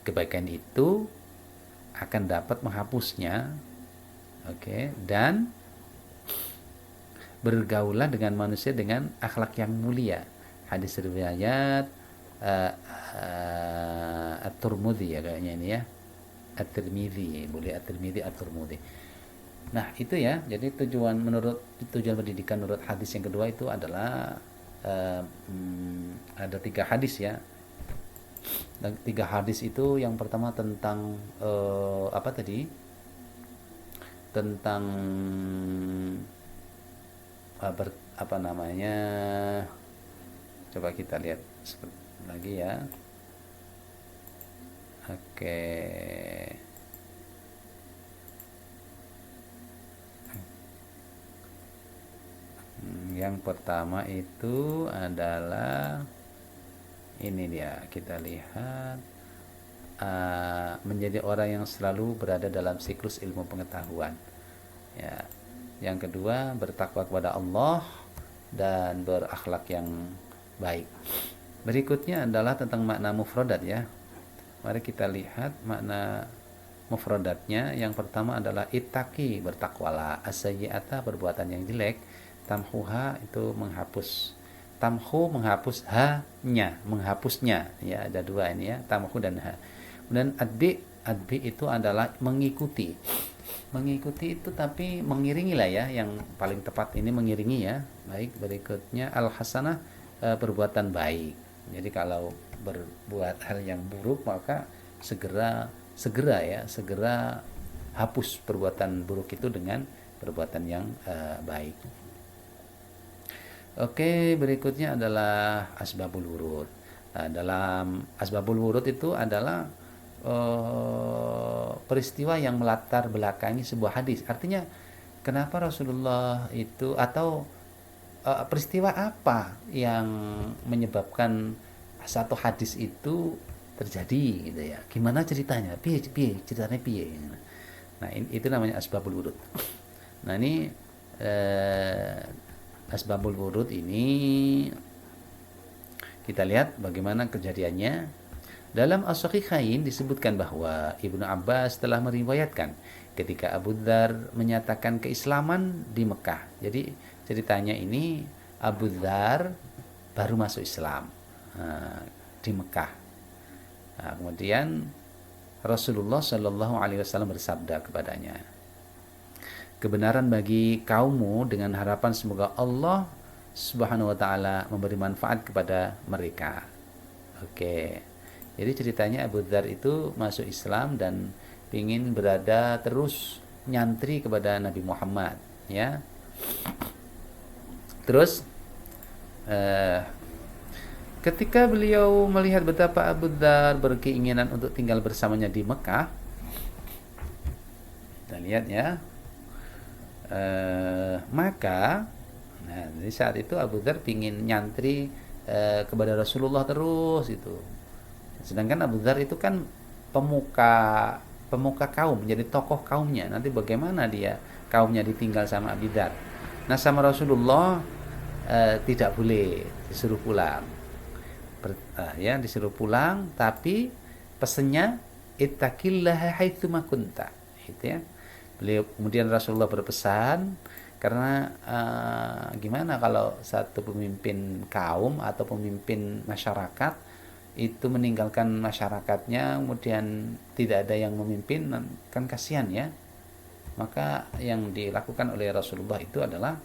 kebaikan itu akan dapat menghapusnya. Dan bergaulah dengan manusia dengan akhlak yang mulia. Hadis riwayat At-Tirmidzi ya kayaknya ini ya. At-Tirmidzi, boleh At-Tirmidzi, At-Tirmidzi. Nah, itu ya. Jadi tujuan pendidikan menurut hadis yang kedua itu adalah ada 3 hadis ya. Dan 3 hadis itu yang pertama tentang apa tadi? Tentang apa namanya, coba kita lihat lagi ya. Yang pertama itu adalah ini dia, kita lihat menjadi orang yang selalu berada dalam siklus ilmu pengetahuan ya. Yang kedua, bertakwa kepada Allah dan berakhlak yang baik. Berikutnya adalah tentang makna mufradat ya. Mari kita lihat makna mufradatnya. Yang pertama adalah ittaqi, bertakwalah, as-sayyi'ata, perbuatan yang jelek, tamhuha, itu menghapus. Tamhu menghapus, ha-nya, menghapusnya ya, ada 2 ini ya, tamhu dan ha. Kemudian adbi itu adalah mengikuti itu tapi mengiringi lah ya, yang paling tepat ini mengiringi ya. Baik, berikutnya al-hasanah, perbuatan baik. Jadi kalau berbuat hal yang buruk maka segera hapus perbuatan buruk itu dengan perbuatan yang baik. Berikutnya adalah asbabul wurud. Dalam asbabul wurud itu adalah peristiwa yang melatar belakangi sebuah hadis. Artinya kenapa Rasulullah itu, atau peristiwa apa yang menyebabkan satu hadis itu terjadi gitu ya. Gimana ceritanya? Ceritanya piye. Nah, itu namanya asbabul wurud. Nah, ini asbabul wurud ini kita lihat bagaimana kejadiannya. Dalam As-Sahihain disebutkan bahwa Ibnu Abbas telah meriwayatkan ketika Abu Dzar menyatakan keislaman di Mekah. Jadi ceritanya ini Abu Dzar baru masuk Islam di Mekah. Nah, kemudian Rasulullah Shallallahu Alaihi Wasallam bersabda kepadanya, kebenaran bagi kaummu dengan harapan semoga Allah Subhanahu Wa Taala memberi manfaat kepada mereka. Jadi ceritanya Abu Dzar itu masuk Islam dan ingin berada terus nyantri kepada Nabi Muhammad ya. Terus ketika beliau melihat betapa Abu Dzar berkeinginan untuk tinggal bersamanya di Mekah, kita lihat ya, maka di saat itu Abu Dzar ingin nyantri kepada Rasulullah terus itu. Sedangkan Abu Dzar itu kan pemuka kaum, jadi tokoh kaumnya. Nanti bagaimana dia kaumnya ditinggal sama Abu Dzar? Nah, sama Rasulullah tidak boleh, disuruh pulang. Disuruh pulang, tapi pesennya ittaqillaha haitsu ma kunta. Itu ya. Kemudian Rasulullah berpesan, karena gimana kalau satu pemimpin kaum atau pemimpin masyarakat itu meninggalkan masyarakatnya, kemudian tidak ada yang memimpin, kan kasihan ya. Maka yang dilakukan oleh Rasulullah itu adalah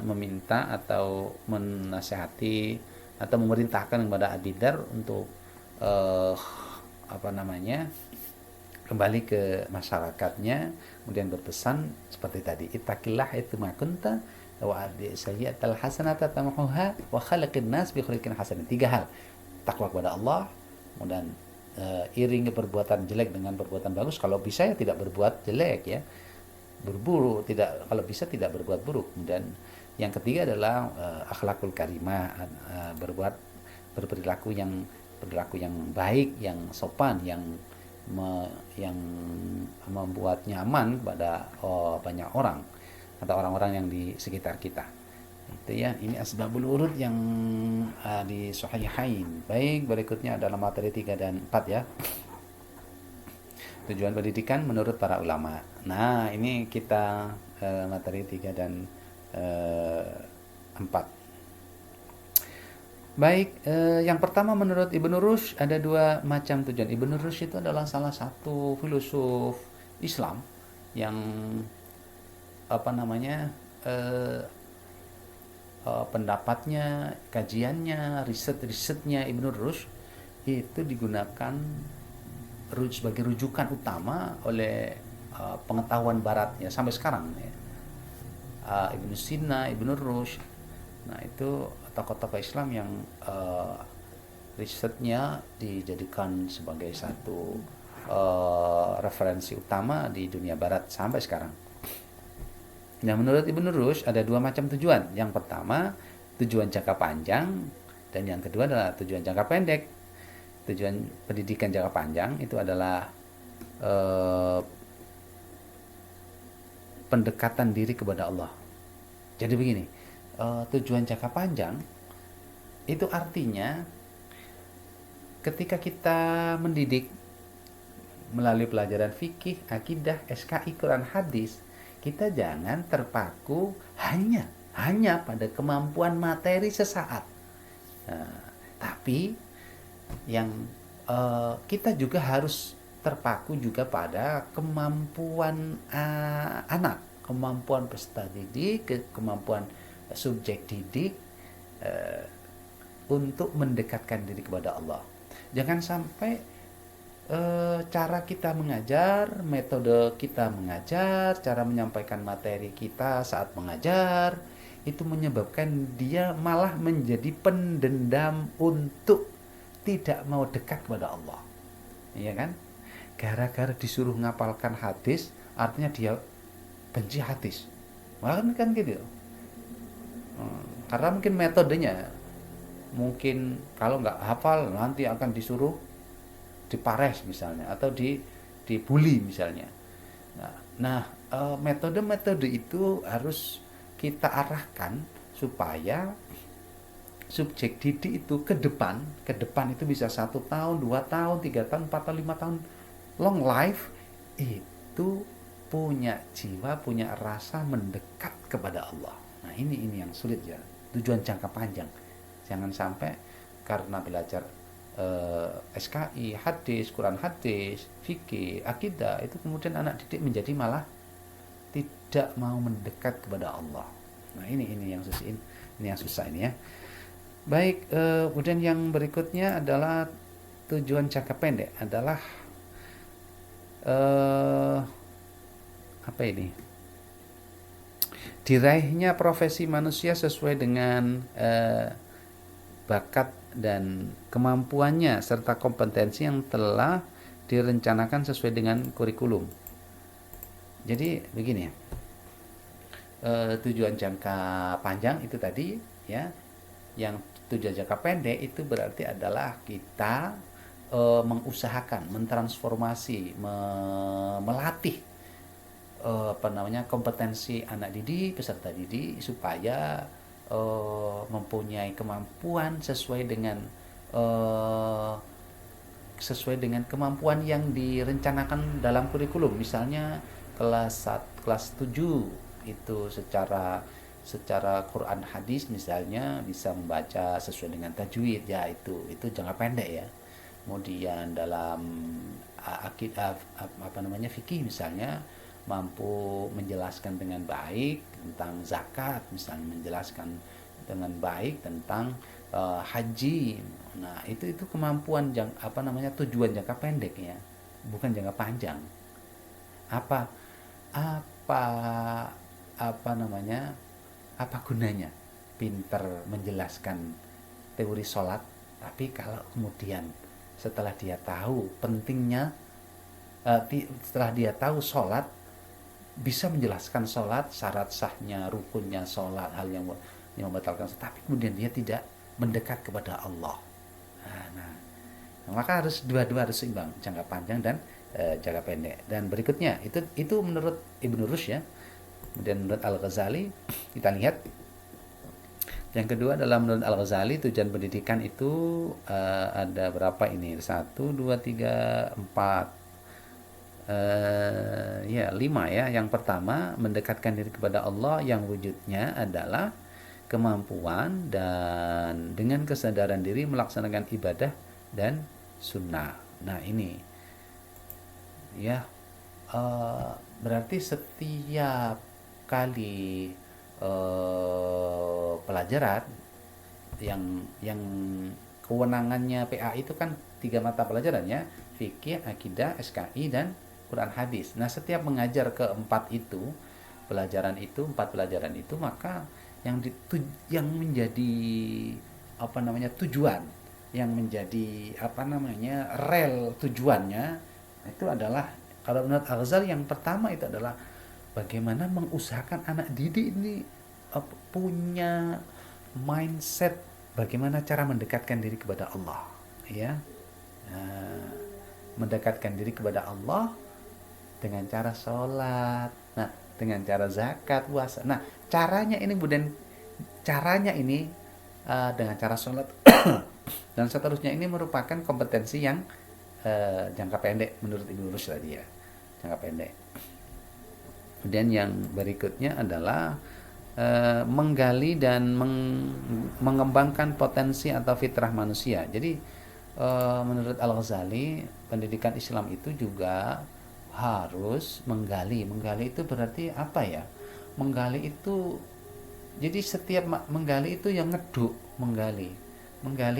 meminta atau menasihati atau memerintahkan kepada Abi Dzar untuk kembali ke masyarakatnya, kemudian berpesan seperti tadi, ittaqillah itu ma kunta wa sayyi'atal hasanata tamhuha wa khaliqin nas bi khuluqin hasan. 3 hal. Takwa kepada Allah, kemudian iringi perbuatan jelek dengan perbuatan bagus, kalau bisa ya tidak berbuat jelek ya. berburuk, tidak, kalau bisa tidak berbuat buruk. Dan yang ketiga adalah akhlakul karimah, berperilaku yang baik, yang sopan, yang membuat nyaman kepada banyak orang atau orang-orang yang di sekitar kita. Itu ya, ini asbabul urud yang di Sahihain. Baik, berikutnya adalah materi 3 dan 4 ya. Tujuan pendidikan menurut para ulama. Nah, ini kita materi 3 dan 4. Baik, yang pertama menurut Ibnu Rushd ada dua macam tujuan. Ibnu Rushd itu adalah salah satu filosof Islam yang apa namanya pendapatnya, kajiannya, risetnya Ibnu Rushd itu digunakan sebagai rujukan utama oleh pengetahuan Barat ya sampai sekarang ya. Ibnu Sina, Ibnu Rushd, nah itu tokoh-tokoh Islam yang risetnya dijadikan sebagai satu referensi utama di dunia Barat sampai sekarang. Nah, menurut Ibnu Rushd ada dua macam tujuan. Yang pertama, tujuan jangka panjang, dan yang kedua adalah tujuan jangka pendek. Tujuan pendidikan jangka panjang itu adalah pendekatan diri kepada Allah. Jadi begini, tujuan jangka panjang itu artinya ketika kita mendidik melalui pelajaran fikih, akidah, SKI, Quran, hadis, kita jangan terpaku hanya pada kemampuan materi sesaat. Tapi yang kita juga harus terpaku juga pada kemampuan anak, kemampuan peserta didik, kemampuan subjek didik untuk mendekatkan diri kepada Allah. Jangan sampai cara kita mengajar, metode kita mengajar, cara menyampaikan materi kita saat mengajar itu menyebabkan dia malah menjadi pendendam untuk tidak mau dekat kepada Allah. Iya kan? Gara-gara disuruh ngapalkan hadis, artinya dia benci hadis. Malah kan gitu. Karena mungkin metodenya, mungkin kalau nggak hafal nanti akan disuruh dipares misalnya, atau dibully misalnya. Nah, metode-metode itu harus kita arahkan supaya subjek didik itu ke depan itu bisa 1 tahun, 2 tahun, 3 tahun, 4 tahun, 5 tahun, long life itu punya jiwa, punya rasa mendekat kepada Allah. Nah, ini yang sulit ya, tujuan jangka panjang. Jangan sampai karena belajar SKI, hadis, Quran hadis, fikih, akidah, itu kemudian anak didik menjadi malah tidak mau mendekat kepada Allah. Nah, ini yang susah ini ya. Baik, kemudian yang berikutnya adalah tujuan jangka pendek adalah apa ini? Diraihnya profesi manusia sesuai dengan bakat dan kemampuannya serta kompetensi yang telah direncanakan sesuai dengan kurikulum. Jadi begini ya, tujuan jangka panjang itu tadi ya, yang tujuan jangka pendek itu berarti adalah kita mengusahakan, mentransformasi, melatih kompetensi anak didik, peserta didik supaya mempunyai kemampuan sesuai dengan kemampuan yang direncanakan dalam kurikulum. Misalnya kelas 7 itu secara Quran hadis misalnya bisa membaca sesuai dengan tajwid ya, itu jangka pendek ya. Kemudian dalam akidah fikih misalnya mampu menjelaskan dengan baik tentang zakat, misalnya menjelaskan dengan baik tentang haji. Nah, itu kemampuan tujuan jangka pendek ya, bukan jangka panjang. Apa gunanya pinter menjelaskan teori sholat, tapi kalau kemudian setelah dia tahu pentingnya, setelah dia tahu sholat bisa menjelaskan sholat, syarat sahnya, rukunnya sholat, hal yang membatalkan sholat, tapi kemudian dia tidak mendekat kepada Allah. Nah, maka harus dua-dua harus seimbang, jangka panjang dan jangka pendek. Dan berikutnya itu menurut Ibnu Rushd ya. Kemudian menurut Al-Ghazali kita lihat yang kedua adalah menurut Al-Ghazali tujuan pendidikan itu ada berapa ini? 1, 2, 3, 4 ya 5 ya. Yang pertama mendekatkan diri kepada Allah yang wujudnya adalah kemampuan dan dengan kesadaran diri melaksanakan ibadah dan sunnah. Nah ini ya berarti setiap kali pelajaran yang kewenangannya PA itu kan 3 mata pelajaran ya, fikih, akidah, SKI dan Quran hadis. Nah, setiap mengajar keempat itu, empat pelajaran itu, maka yang menjadi tujuan, yang menjadi rel tujuannya itu adalah kalau menurut Al-Ghazali yang pertama itu adalah bagaimana mengusahakan anak didik ini punya mindset bagaimana cara mendekatkan diri kepada Allah ya. Mendekatkan diri kepada Allah dengan cara sholat, nah dengan cara zakat, puasa. Nah caranya ini dengan cara sholat dan seterusnya ini merupakan kompetensi yang jangka pendek menurut Ibnu Rushd tadi ya, jangka pendek. Kemudian yang berikutnya adalah menggali dan mengembangkan potensi atau fitrah manusia. Jadi menurut Al-Ghazali pendidikan Islam itu juga harus menggali itu berarti apa ya? Menggali itu jadi setiap menggali itu yang ngeduk, menggali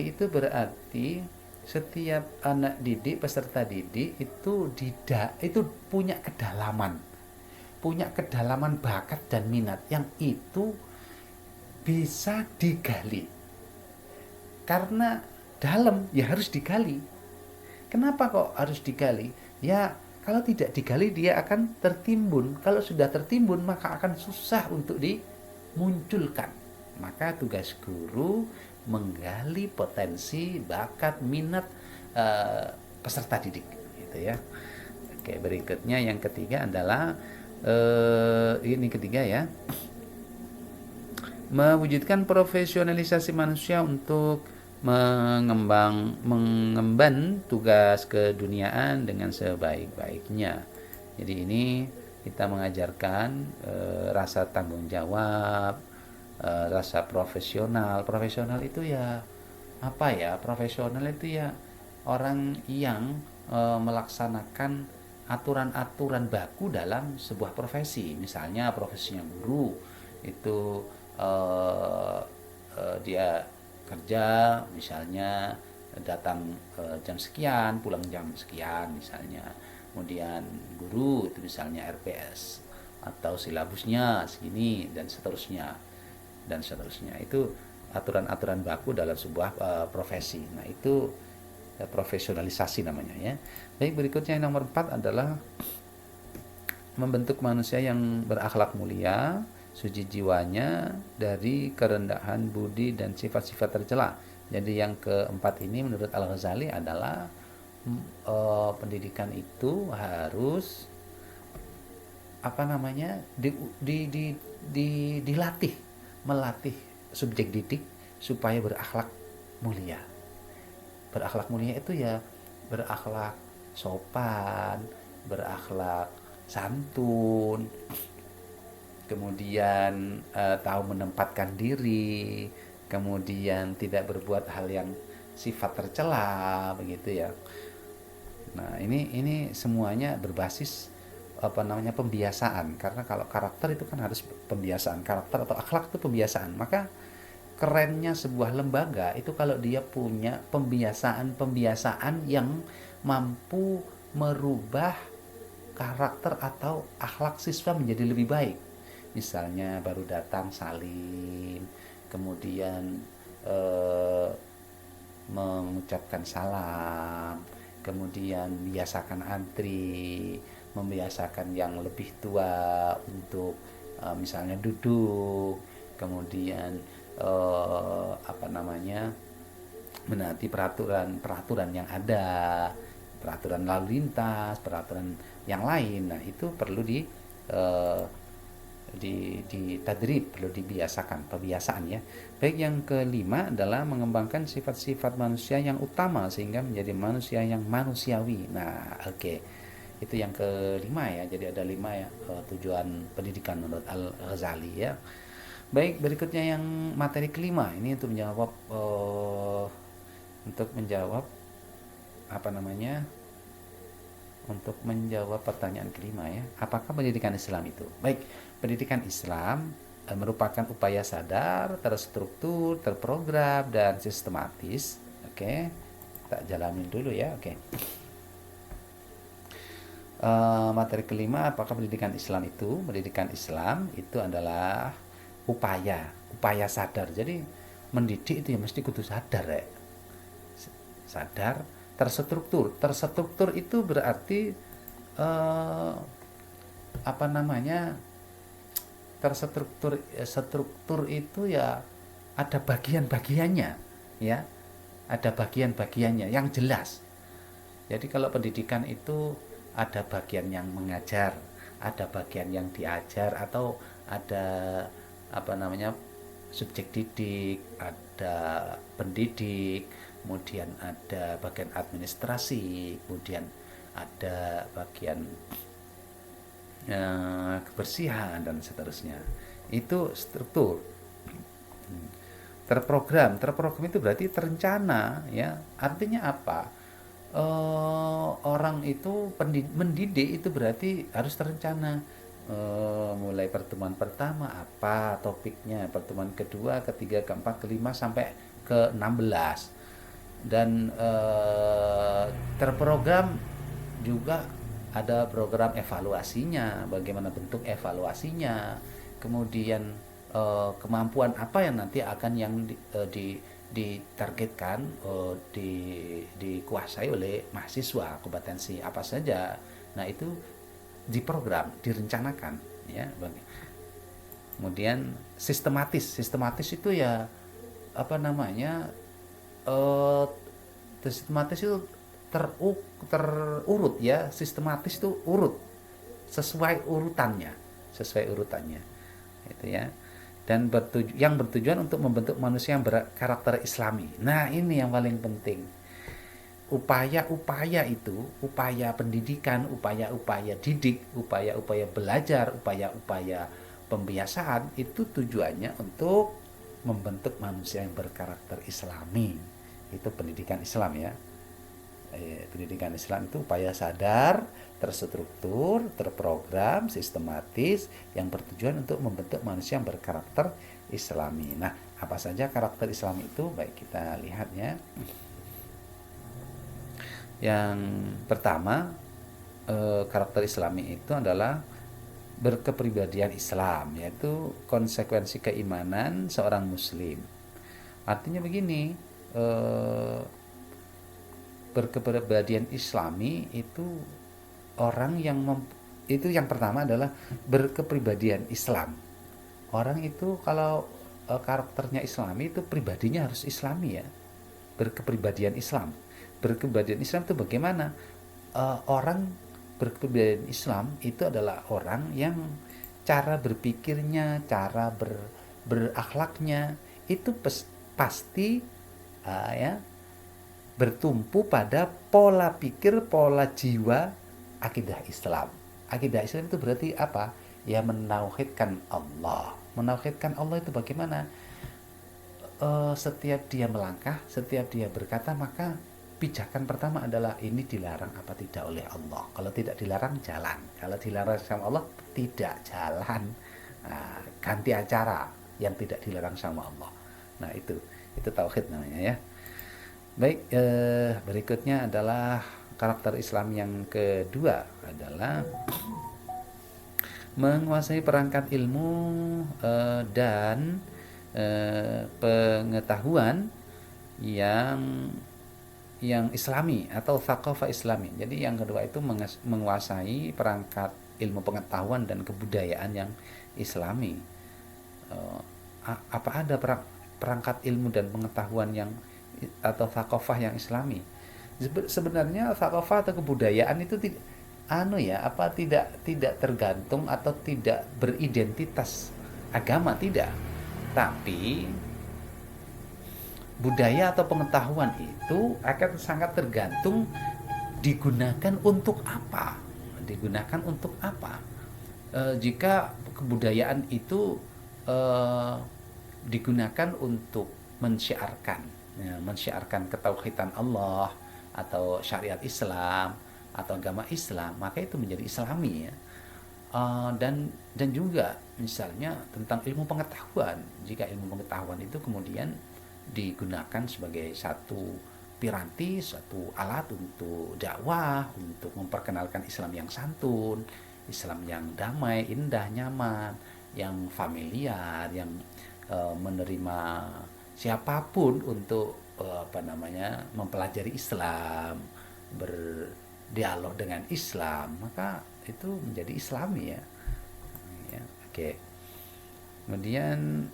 itu berarti setiap anak didik, peserta didik itu punya kedalaman bakat dan minat yang itu bisa digali. Karena dalam ya harus digali. Kenapa kok harus digali? Ya kalau tidak digali dia akan tertimbun. Kalau sudah tertimbun maka akan susah untuk dimunculkan. Maka tugas guru menggali potensi, bakat, minat peserta didik gitu ya. Oke, berikutnya yang ketiga adalah ini ketiga ya, mewujudkan profesionalisasi manusia untuk mengemban tugas keduniaan dengan sebaik-baiknya. Jadi ini kita mengajarkan rasa tanggung jawab, rasa profesional itu ya apa ya, profesional itu ya orang yang melaksanakan aturan-aturan baku dalam sebuah profesi. Misalnya profesinya guru itu dia kerja misalnya datang jam sekian, pulang jam sekian misalnya. Kemudian guru itu misalnya RPS atau silabusnya segini dan seterusnya. Itu aturan-aturan baku dalam sebuah profesi. Nah, itu profesionalisasi namanya ya. Baik, berikutnya yang nomor 4 adalah membentuk manusia yang berakhlak mulia, suci jiwanya dari kerendahan budi dan sifat-sifat tercela. Jadi yang keempat ini menurut Al-Ghazali adalah pendidikan itu harus dilatih, melatih subjek didik supaya berakhlak mulia. Berakhlak mulia itu ya berakhlak sopan, berakhlak santun, kemudian tahu menempatkan diri, kemudian tidak berbuat hal yang sifat tercela begitu ya. Nah, ini semuanya berbasis pembiasaan, karena kalau karakter itu kan harus pembiasaan, karakter atau akhlak itu pembiasaan. Maka kerennya sebuah lembaga itu kalau dia punya pembiasaan yang mampu merubah karakter atau akhlak siswa menjadi lebih baik. Misalnya baru datang salim, kemudian mengucapkan salam, kemudian biasakan antri, membiasakan yang lebih tua untuk misalnya duduk, kemudian apa namanya, menaati peraturan-peraturan yang ada, peraturan lalu lintas, peraturan yang lain. Nah, itu perlu eh, di tadrib, perlu dibiasakan, pembiasaan ya. Baik, yang kelima adalah mengembangkan sifat-sifat manusia yang utama sehingga menjadi manusia yang manusiawi. Nah, oke. Itu yang kelima ya. Jadi ada lima ya tujuan pendidikan menurut Al-Ghazali ya. Baik, berikutnya yang materi kelima ini untuk menjawab apa namanya? Untuk menjawab pertanyaan kelima ya. Apakah pendidikan Islam itu? Baik, pendidikan Islam merupakan upaya sadar, terstruktur, terprogram dan sistematis. Oke. Tak jalanin dulu ya. Oke. Materi kelima, apakah pendidikan Islam itu? Pendidikan Islam itu adalah upaya sadar. Jadi mendidik itu ya mesti kudu sadar ya. Sadar, terstruktur. Terstruktur itu berarti apa namanya? Struktur itu ya ada bagian-bagiannya ya. Ada bagian-bagiannya yang jelas. Jadi kalau pendidikan itu ada bagian yang mengajar, ada bagian yang diajar, atau ada apa namanya, subjek didik, ada pendidik, kemudian ada bagian administrasi, kemudian ada bagian kebersihan dan seterusnya. Itu struktur. Terprogram itu berarti terencana ya. Artinya apa? Orang itu mendidik itu berarti harus terencana. Mulai pertemuan pertama apa topiknya, pertemuan kedua, ketiga, keempat, kelima sampai ke 16. Dan terprogram juga ada program evaluasinya, bagaimana bentuk evaluasinya, kemudian kemampuan apa yang nanti akan yang ditargetkan, dikuasai oleh mahasiswa, kompetensi apa saja. Nah, itu diprogram, direncanakan ya. Kemudian sistematis itu ya apa namanya, sistematis itu terurut ya. Sistematis itu urut, sesuai urutannya itu ya. Dan yang bertujuan untuk membentuk manusia yang berkarakter Islami. Nah, ini yang paling penting. Upaya-upaya itu, upaya pendidikan, upaya-upaya didik, upaya-upaya belajar, upaya-upaya pembiasaan itu tujuannya untuk membentuk manusia yang berkarakter Islami. Itu pendidikan Islam ya. Pendidikan Islam itu upaya sadar, terstruktur, terprogram, sistematis yang bertujuan untuk membentuk manusia yang berkarakter Islami. Nah, apa saja karakter Islami itu? Baik, kita lihat ya. Yang pertama, karakter Islami itu adalah berkepribadian Islam, yaitu konsekuensi keimanan seorang muslim. Artinya begini, berkepribadian Islami itu orang yang itu yang pertama adalah berkepribadian Islam. Orang itu kalau karakternya Islami itu pribadinya harus Islami ya. Berkepribadian Islam. Berkepribadian Islam itu bagaimana? Orang berkepribadian Islam itu adalah orang yang cara berpikirnya, cara berakhlaknya itu pasti ya bertumpu pada pola pikir, pola jiwa akidah Islam. Akidah Islam itu berarti apa? Ya menauhidkan Allah. Menauhidkan Allah itu bagaimana? Setiap dia melangkah, setiap dia berkata, maka pijakan pertama adalah ini dilarang apa tidak oleh Allah. Kalau tidak dilarang, jalan. Kalau dilarang sama Allah, tidak jalan. Nah, ganti acara yang tidak dilarang sama Allah. Nah, itu tauhid namanya ya. Baik, berikutnya adalah karakter Islam yang kedua adalah menguasai perangkat ilmu dan pengetahuan yang yang Islami atau thaqafah Islami. Jadi yang kedua itu menguasai perangkat ilmu pengetahuan dan kebudayaan yang Islami. Eh, apa ada perangkat ilmu dan pengetahuan yang atau thaqafah yang Islami? Sebenarnya thaqafah atau kebudayaan itu tidak tidak tergantung atau tidak beridentitas agama, tidak. Tapi budaya atau pengetahuan itu akan sangat tergantung digunakan untuk apa. Digunakan untuk apa? Jika kebudayaan itu eh, digunakan untuk mensyiarkan, ya, mensyiarkan ketauhidan Allah atau syariat Islam atau agama Islam, maka itu menjadi Islami, ya. Dan juga misalnya tentang ilmu pengetahuan, jika ilmu pengetahuan itu kemudian digunakan sebagai satu piranti, satu alat untuk dakwah, untuk memperkenalkan Islam yang santun, Islam yang damai, indah, nyaman, yang familiar, yang menerima siapapun untuk mempelajari Islam, berdialog dengan Islam, maka itu menjadi Islami, ya. Ya, oke. Kemudian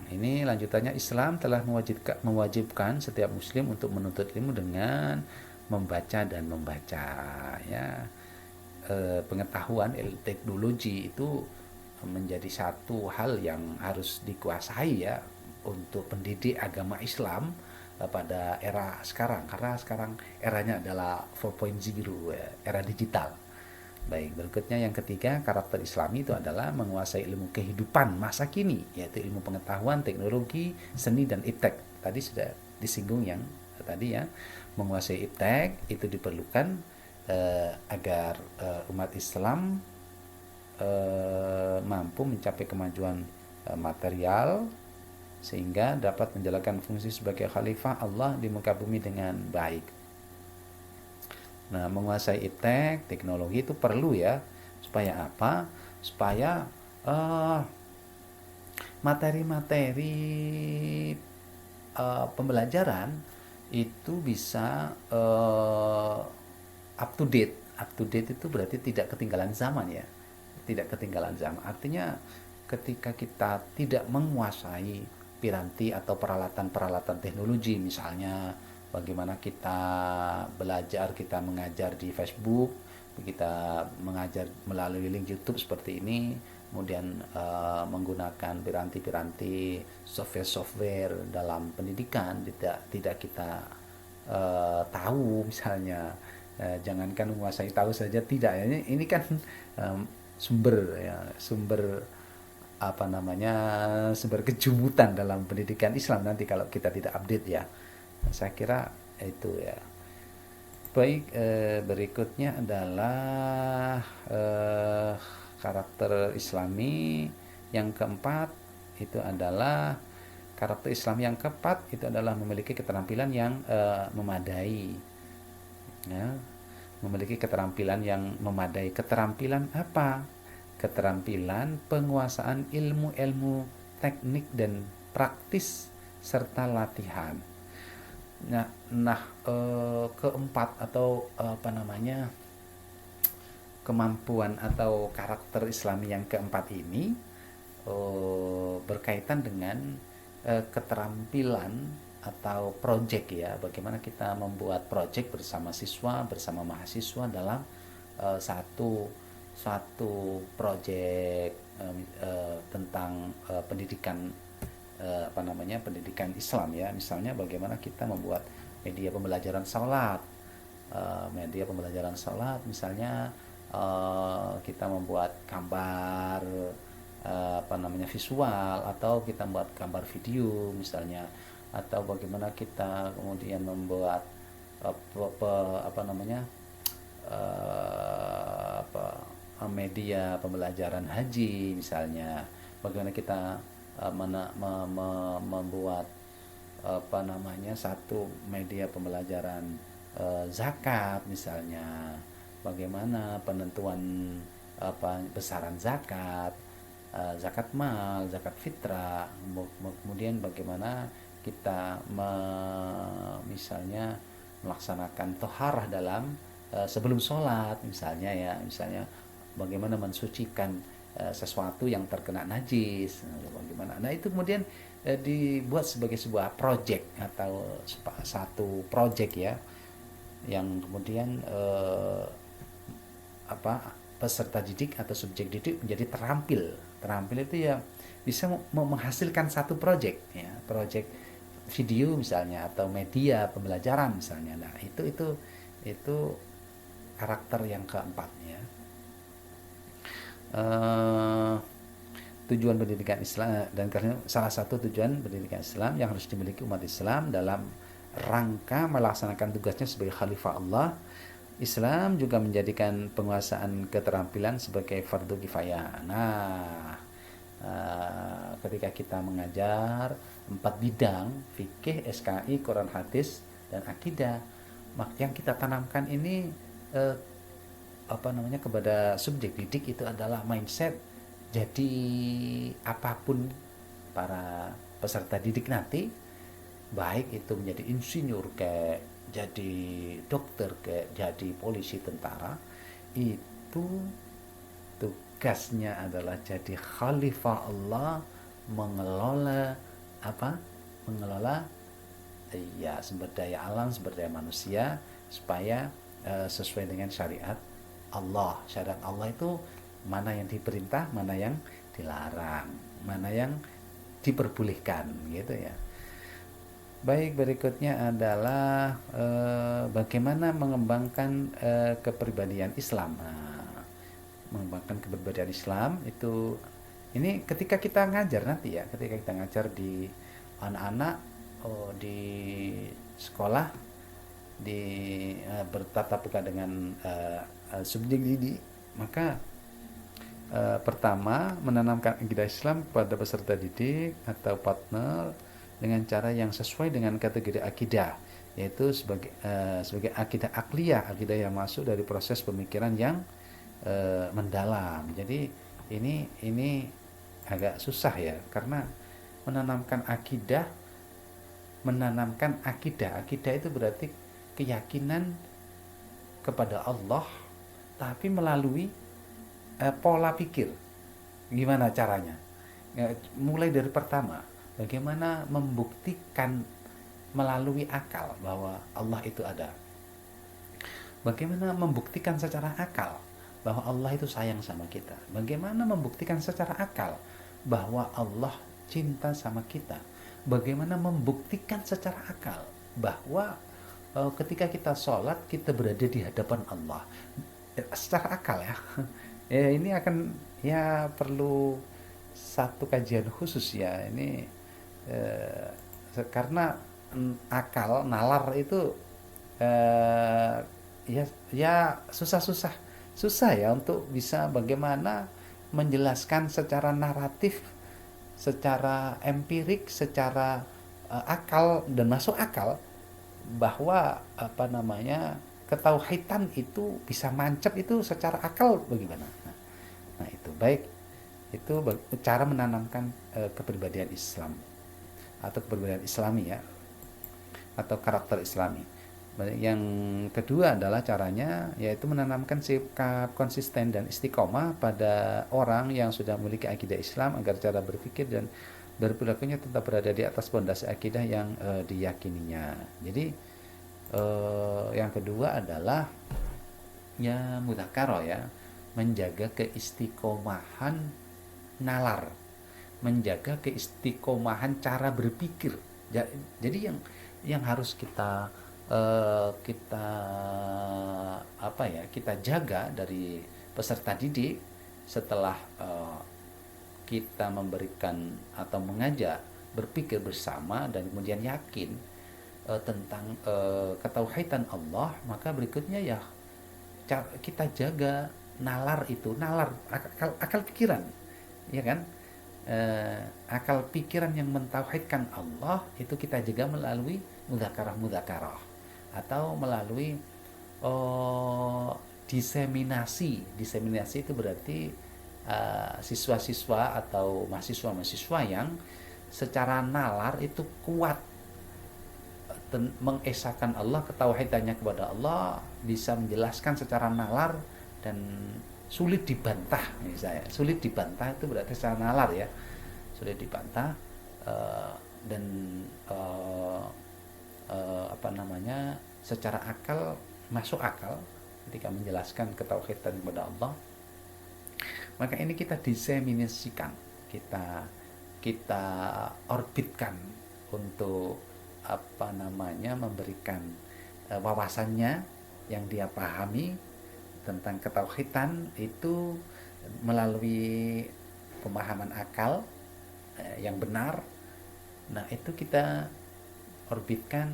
ini lanjutannya, Islam telah mewajibkan setiap muslim untuk menuntut ilmu dengan membaca dan membaca, ya. Pengetahuan teknologi itu menjadi satu hal yang harus dikuasai, ya, untuk pendidik agama Islam pada era sekarang, karena sekarang eranya adalah 4.0, ya, era digital. Baik, berikutnya yang ketiga, karakter Islami itu adalah menguasai ilmu kehidupan masa kini, yaitu ilmu pengetahuan, teknologi, seni, dan iptek. Tadi sudah disinggung yang tadi, ya. Menguasai iptek itu diperlukan agar umat Islam mampu mencapai kemajuan material sehingga dapat menjalankan fungsi sebagai khalifah Allah di muka bumi dengan baik. Nah, menguasai iptek, teknologi itu perlu, ya. Supaya apa? Supaya materi-materi pembelajaran itu bisa up to date. Up to date itu berarti tidak ketinggalan zaman, ya. Tidak ketinggalan zaman. Artinya ketika kita tidak menguasai piranti atau peralatan-peralatan teknologi, misalnya bagaimana kita belajar, kita mengajar di Facebook, kita mengajar melalui link YouTube seperti ini, kemudian menggunakan piranti-piranti software dalam pendidikan, tidak kita tahu, misalnya, jangankan menguasai, tahu saja tidak, ya. Ini kan sumber, ya, sumber kejumutan dalam pendidikan Islam nanti kalau kita tidak update, ya. Saya kira itu, ya. Baik, berikutnya adalah karakter Islami yang keempat itu adalah memiliki keterampilan yang memadai, ya. Memiliki keterampilan yang memadai. Keterampilan apa? Keterampilan penguasaan ilmu-ilmu teknik dan praktis serta latihan. Nah, keempat atau kemampuan atau karakter Islami yang keempat ini berkaitan dengan keterampilan atau project, ya. Bagaimana kita membuat project bersama mahasiswa dalam satu project tentang pendidikan pendidikan Islam, ya. Misalnya bagaimana kita membuat media pembelajaran salat, misalnya kita membuat gambar visual, atau kita membuat gambar video, misalnya, atau bagaimana kita kemudian membuat media pembelajaran haji, misalnya, bagaimana kita membuat satu media pembelajaran zakat, misalnya, bagaimana penentuan besaran zakat, zakat mal, zakat fitrah, kemudian bagaimana kita misalnya melaksanakan toharah dalam sebelum sholat misalnya ya, misalnya bagaimana mensucikan sesuatu yang terkena najis, bagaimana. Nah itu kemudian dibuat sebagai sebuah project atau satu project ya, yang kemudian peserta didik atau subjek didik menjadi terampil itu ya bisa menghasilkan satu project ya, project video misalnya atau media pembelajaran misalnya. Nah itu karakter yang keempat ya. Tujuan pendidikan Islam, dan karena salah satu tujuan pendidikan Islam yang harus dimiliki umat Islam dalam rangka melaksanakan tugasnya sebagai khalifah Allah, Islam juga menjadikan penguasaan keterampilan sebagai fardu kifayah. Nah, ketika kita mengajar 4 bidang, fikih, SKI, Quran hadis, dan akidah, yang kita tanamkan ini kepada subjek didik itu adalah mindset. Jadi apapun para peserta didik nanti, baik itu menjadi insinyur kayak jadi dokter kayak jadi polisi tentara, itu tugasnya adalah jadi khalifah Allah, mengelola sumber daya alam, sumber daya manusia supaya sesuai dengan syariat Allah. Syariat Allah itu mana yang diperintah, mana yang dilarang, mana yang diperbolehkan gitu ya. Baik, berikutnya adalah bagaimana mengembangkan kepribadian Islam. Nah, mengembangkan kepribadian Islam itu, ini ketika kita ngajar nanti ya, ketika kita ngajar di anak-anak di sekolah, di bertatap muka dengan subjek didik, maka pertama menanamkan akidah Islam kepada peserta didik atau partner dengan cara yang sesuai dengan kategori akidah, yaitu sebagai akidah akliyah, akidah yang masuk dari proses pemikiran yang mendalam. Jadi ini agak susah ya, karena menanamkan akidah itu berarti keyakinan kepada Allah, tapi melalui pola pikir. Gimana caranya? Mulai dari pertama, bagaimana membuktikan melalui akal bahwa Allah itu ada. Bagaimana membuktikan secara akal bahwa Allah itu sayang sama kita. Bagaimana membuktikan secara akal bahwa Allah cinta sama kita. Bagaimana membuktikan secara akal bahwa ketika kita sholat, kita berada di hadapan Allah. Secara akal ya. Ini akan ya perlu satu kajian khusus ya. Ini karena akal, nalar itu ya susah ya untuk bisa bagaimana menjelaskan secara naratif, secara empirik, secara akal dan masuk akal bahwa ketauhidan itu bisa mancap itu secara akal bagaimana. Nah itu baik, itu cara menanamkan kepribadian Islam atau kepribadian Islami ya, atau karakter Islami. Yang kedua adalah caranya, yaitu menanamkan sikap konsisten dan istiqomah pada orang yang sudah memiliki akidah Islam agar cara berpikir dan berperilakunya tetap berada di atas pondasi akidah yang diyakininya. Jadi yang kedua adalah ya mudzakarah ya, menjaga keistiqomahan nalar, menjaga keistiqomahan cara berpikir. Jadi yang harus kita jaga dari peserta didik setelah kita memberikan atau mengajak berpikir bersama dan kemudian yakin tentang ketauhidan Allah, maka berikutnya ya kita jaga nalar itu, akal pikiran, ya kan? Akal pikiran yang mentauhidkan Allah itu kita jaga melalui mudzakarah atau melalui diseminasi itu berarti siswa-siswa atau mahasiswa yang secara nalar itu kuat mengesahkan Allah, ketauhidannya kepada Allah, bisa menjelaskan secara nalar dan sulit dibantah. Misalnya sulit dibantah itu berarti secara nalar ya, sulit dibantah, dan apa namanya, secara akal masuk akal ketika menjelaskan ketauhidan kepada Allah. Maka ini kita diseminasikan, kita orbitkan untuk apa namanya, memberikan wawasannya yang dia pahami tentang ketauhidan itu melalui pemahaman akal yang benar. Nah, itu kita orbitkan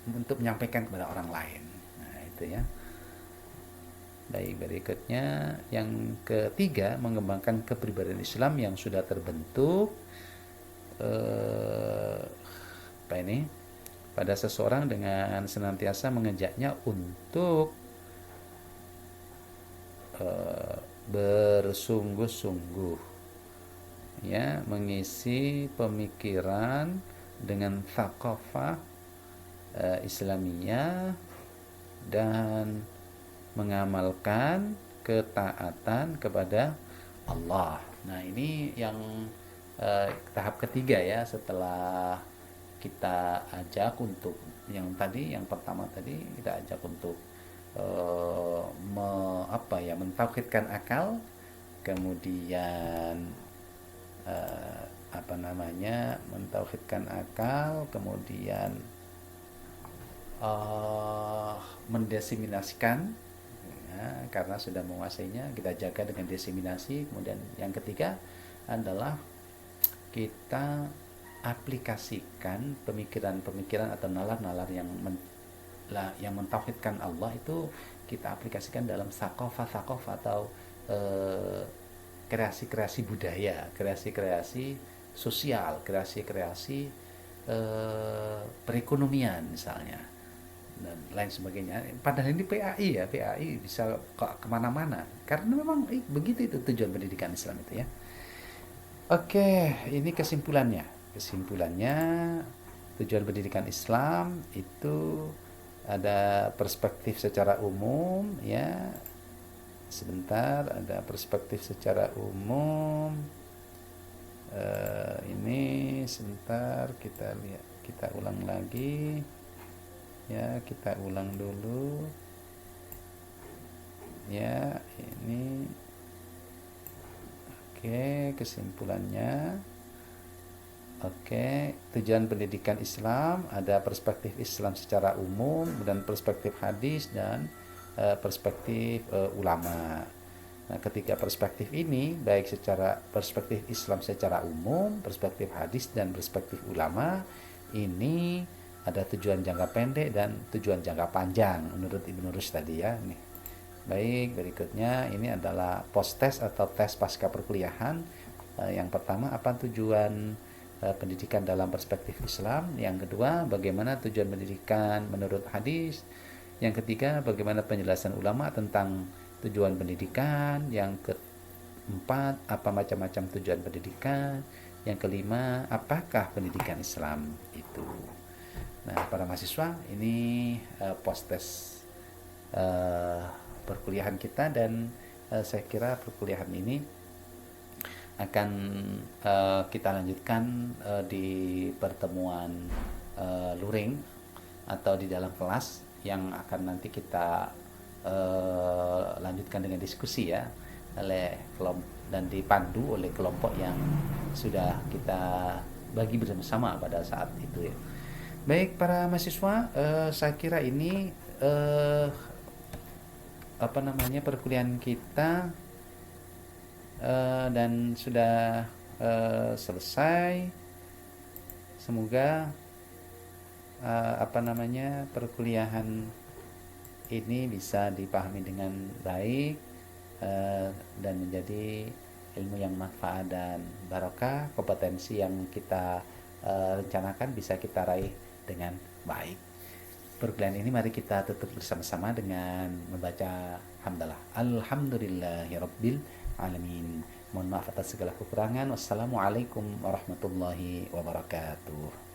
untuk menyampaikan kepada orang lain. Nah, itu ya. Baik, berikutnya yang ketiga, mengembangkan kepribadian Islam yang sudah terbentuk apa ini, pada seseorang dengan senantiasa mengejaknya untuk bersungguh-sungguh ya, mengisi pemikiran dengan thaqafah Islamiyah dan mengamalkan ketaatan kepada Allah. Nah, ini yang tahap ketiga ya, setelah kita ajak untuk yang tadi, yang pertama tadi kita ajak untuk mentauhidkan akal, kemudian mentauhidkan akal, kemudian mendesimasikan ya, karena sudah menguasainya kita jaga dengan desiminasi. Kemudian yang ketiga adalah kita aplikasikan pemikiran-pemikiran atau nalar-nalar yang mentauhidkan Allah itu, kita aplikasikan dalam thaqafah atau kreasi-kreasi budaya, kreasi-kreasi sosial, kreasi-kreasi perekonomian misalnya, dan lain sebagainya. Padahal ini PAI ya, PAI bisa kemana-mana karena memang begitu itu tujuan pendidikan Islam itu ya. Oke, ini kesimpulannya, tujuan pendidikan Islam itu ada perspektif secara umum ya. Sebentar, ada perspektif secara umum. Ini sebentar kita lihat, kita ulang lagi ya, kita ulang dulu ya. Ini oke, kesimpulannya. Oke, tujuan pendidikan Islam ada perspektif Islam secara umum dan perspektif hadis dan perspektif ulama. Nah, ketiga perspektif ini, baik secara perspektif Islam secara umum, perspektif hadis dan perspektif ulama, ini ada tujuan jangka pendek dan tujuan jangka panjang menurut Ibnu Rushd tadi ya. Nih. Baik, berikutnya ini adalah post test atau tes pasca perkuliahan. Yang pertama, apa tujuan pendidikan dalam perspektif Islam? Yang kedua, bagaimana tujuan pendidikan menurut hadis? Yang ketiga, bagaimana penjelasan ulama tentang tujuan pendidikan? Yang keempat, apa macam-macam tujuan pendidikan? Yang kelima, apakah pendidikan Islam itu? Nah, para mahasiswa, ini post test perkuliahan kita, dan saya kira perkuliahan ini akan kita lanjutkan di pertemuan luring atau di dalam kelas yang akan nanti kita lanjutkan dengan diskusi ya, oleh kelompok dan dipandu oleh kelompok yang sudah kita bagi bersama-sama pada saat itu ya. Baik para mahasiswa, saya kira ini perkuliahan kita dan sudah selesai. Semoga perkuliahan ini bisa dipahami dengan baik dan menjadi ilmu yang manfaat dan barokah. Kompetensi yang kita rencanakan bisa kita raih dengan baik. Perkuliahan ini mari kita tutup bersama-sama dengan membaca hamdalah. Alhamdulillahirabbil alamin. Mohon maaf atas segala kekurangan. Wassalamualaikum warahmatullahi wabarakatuh.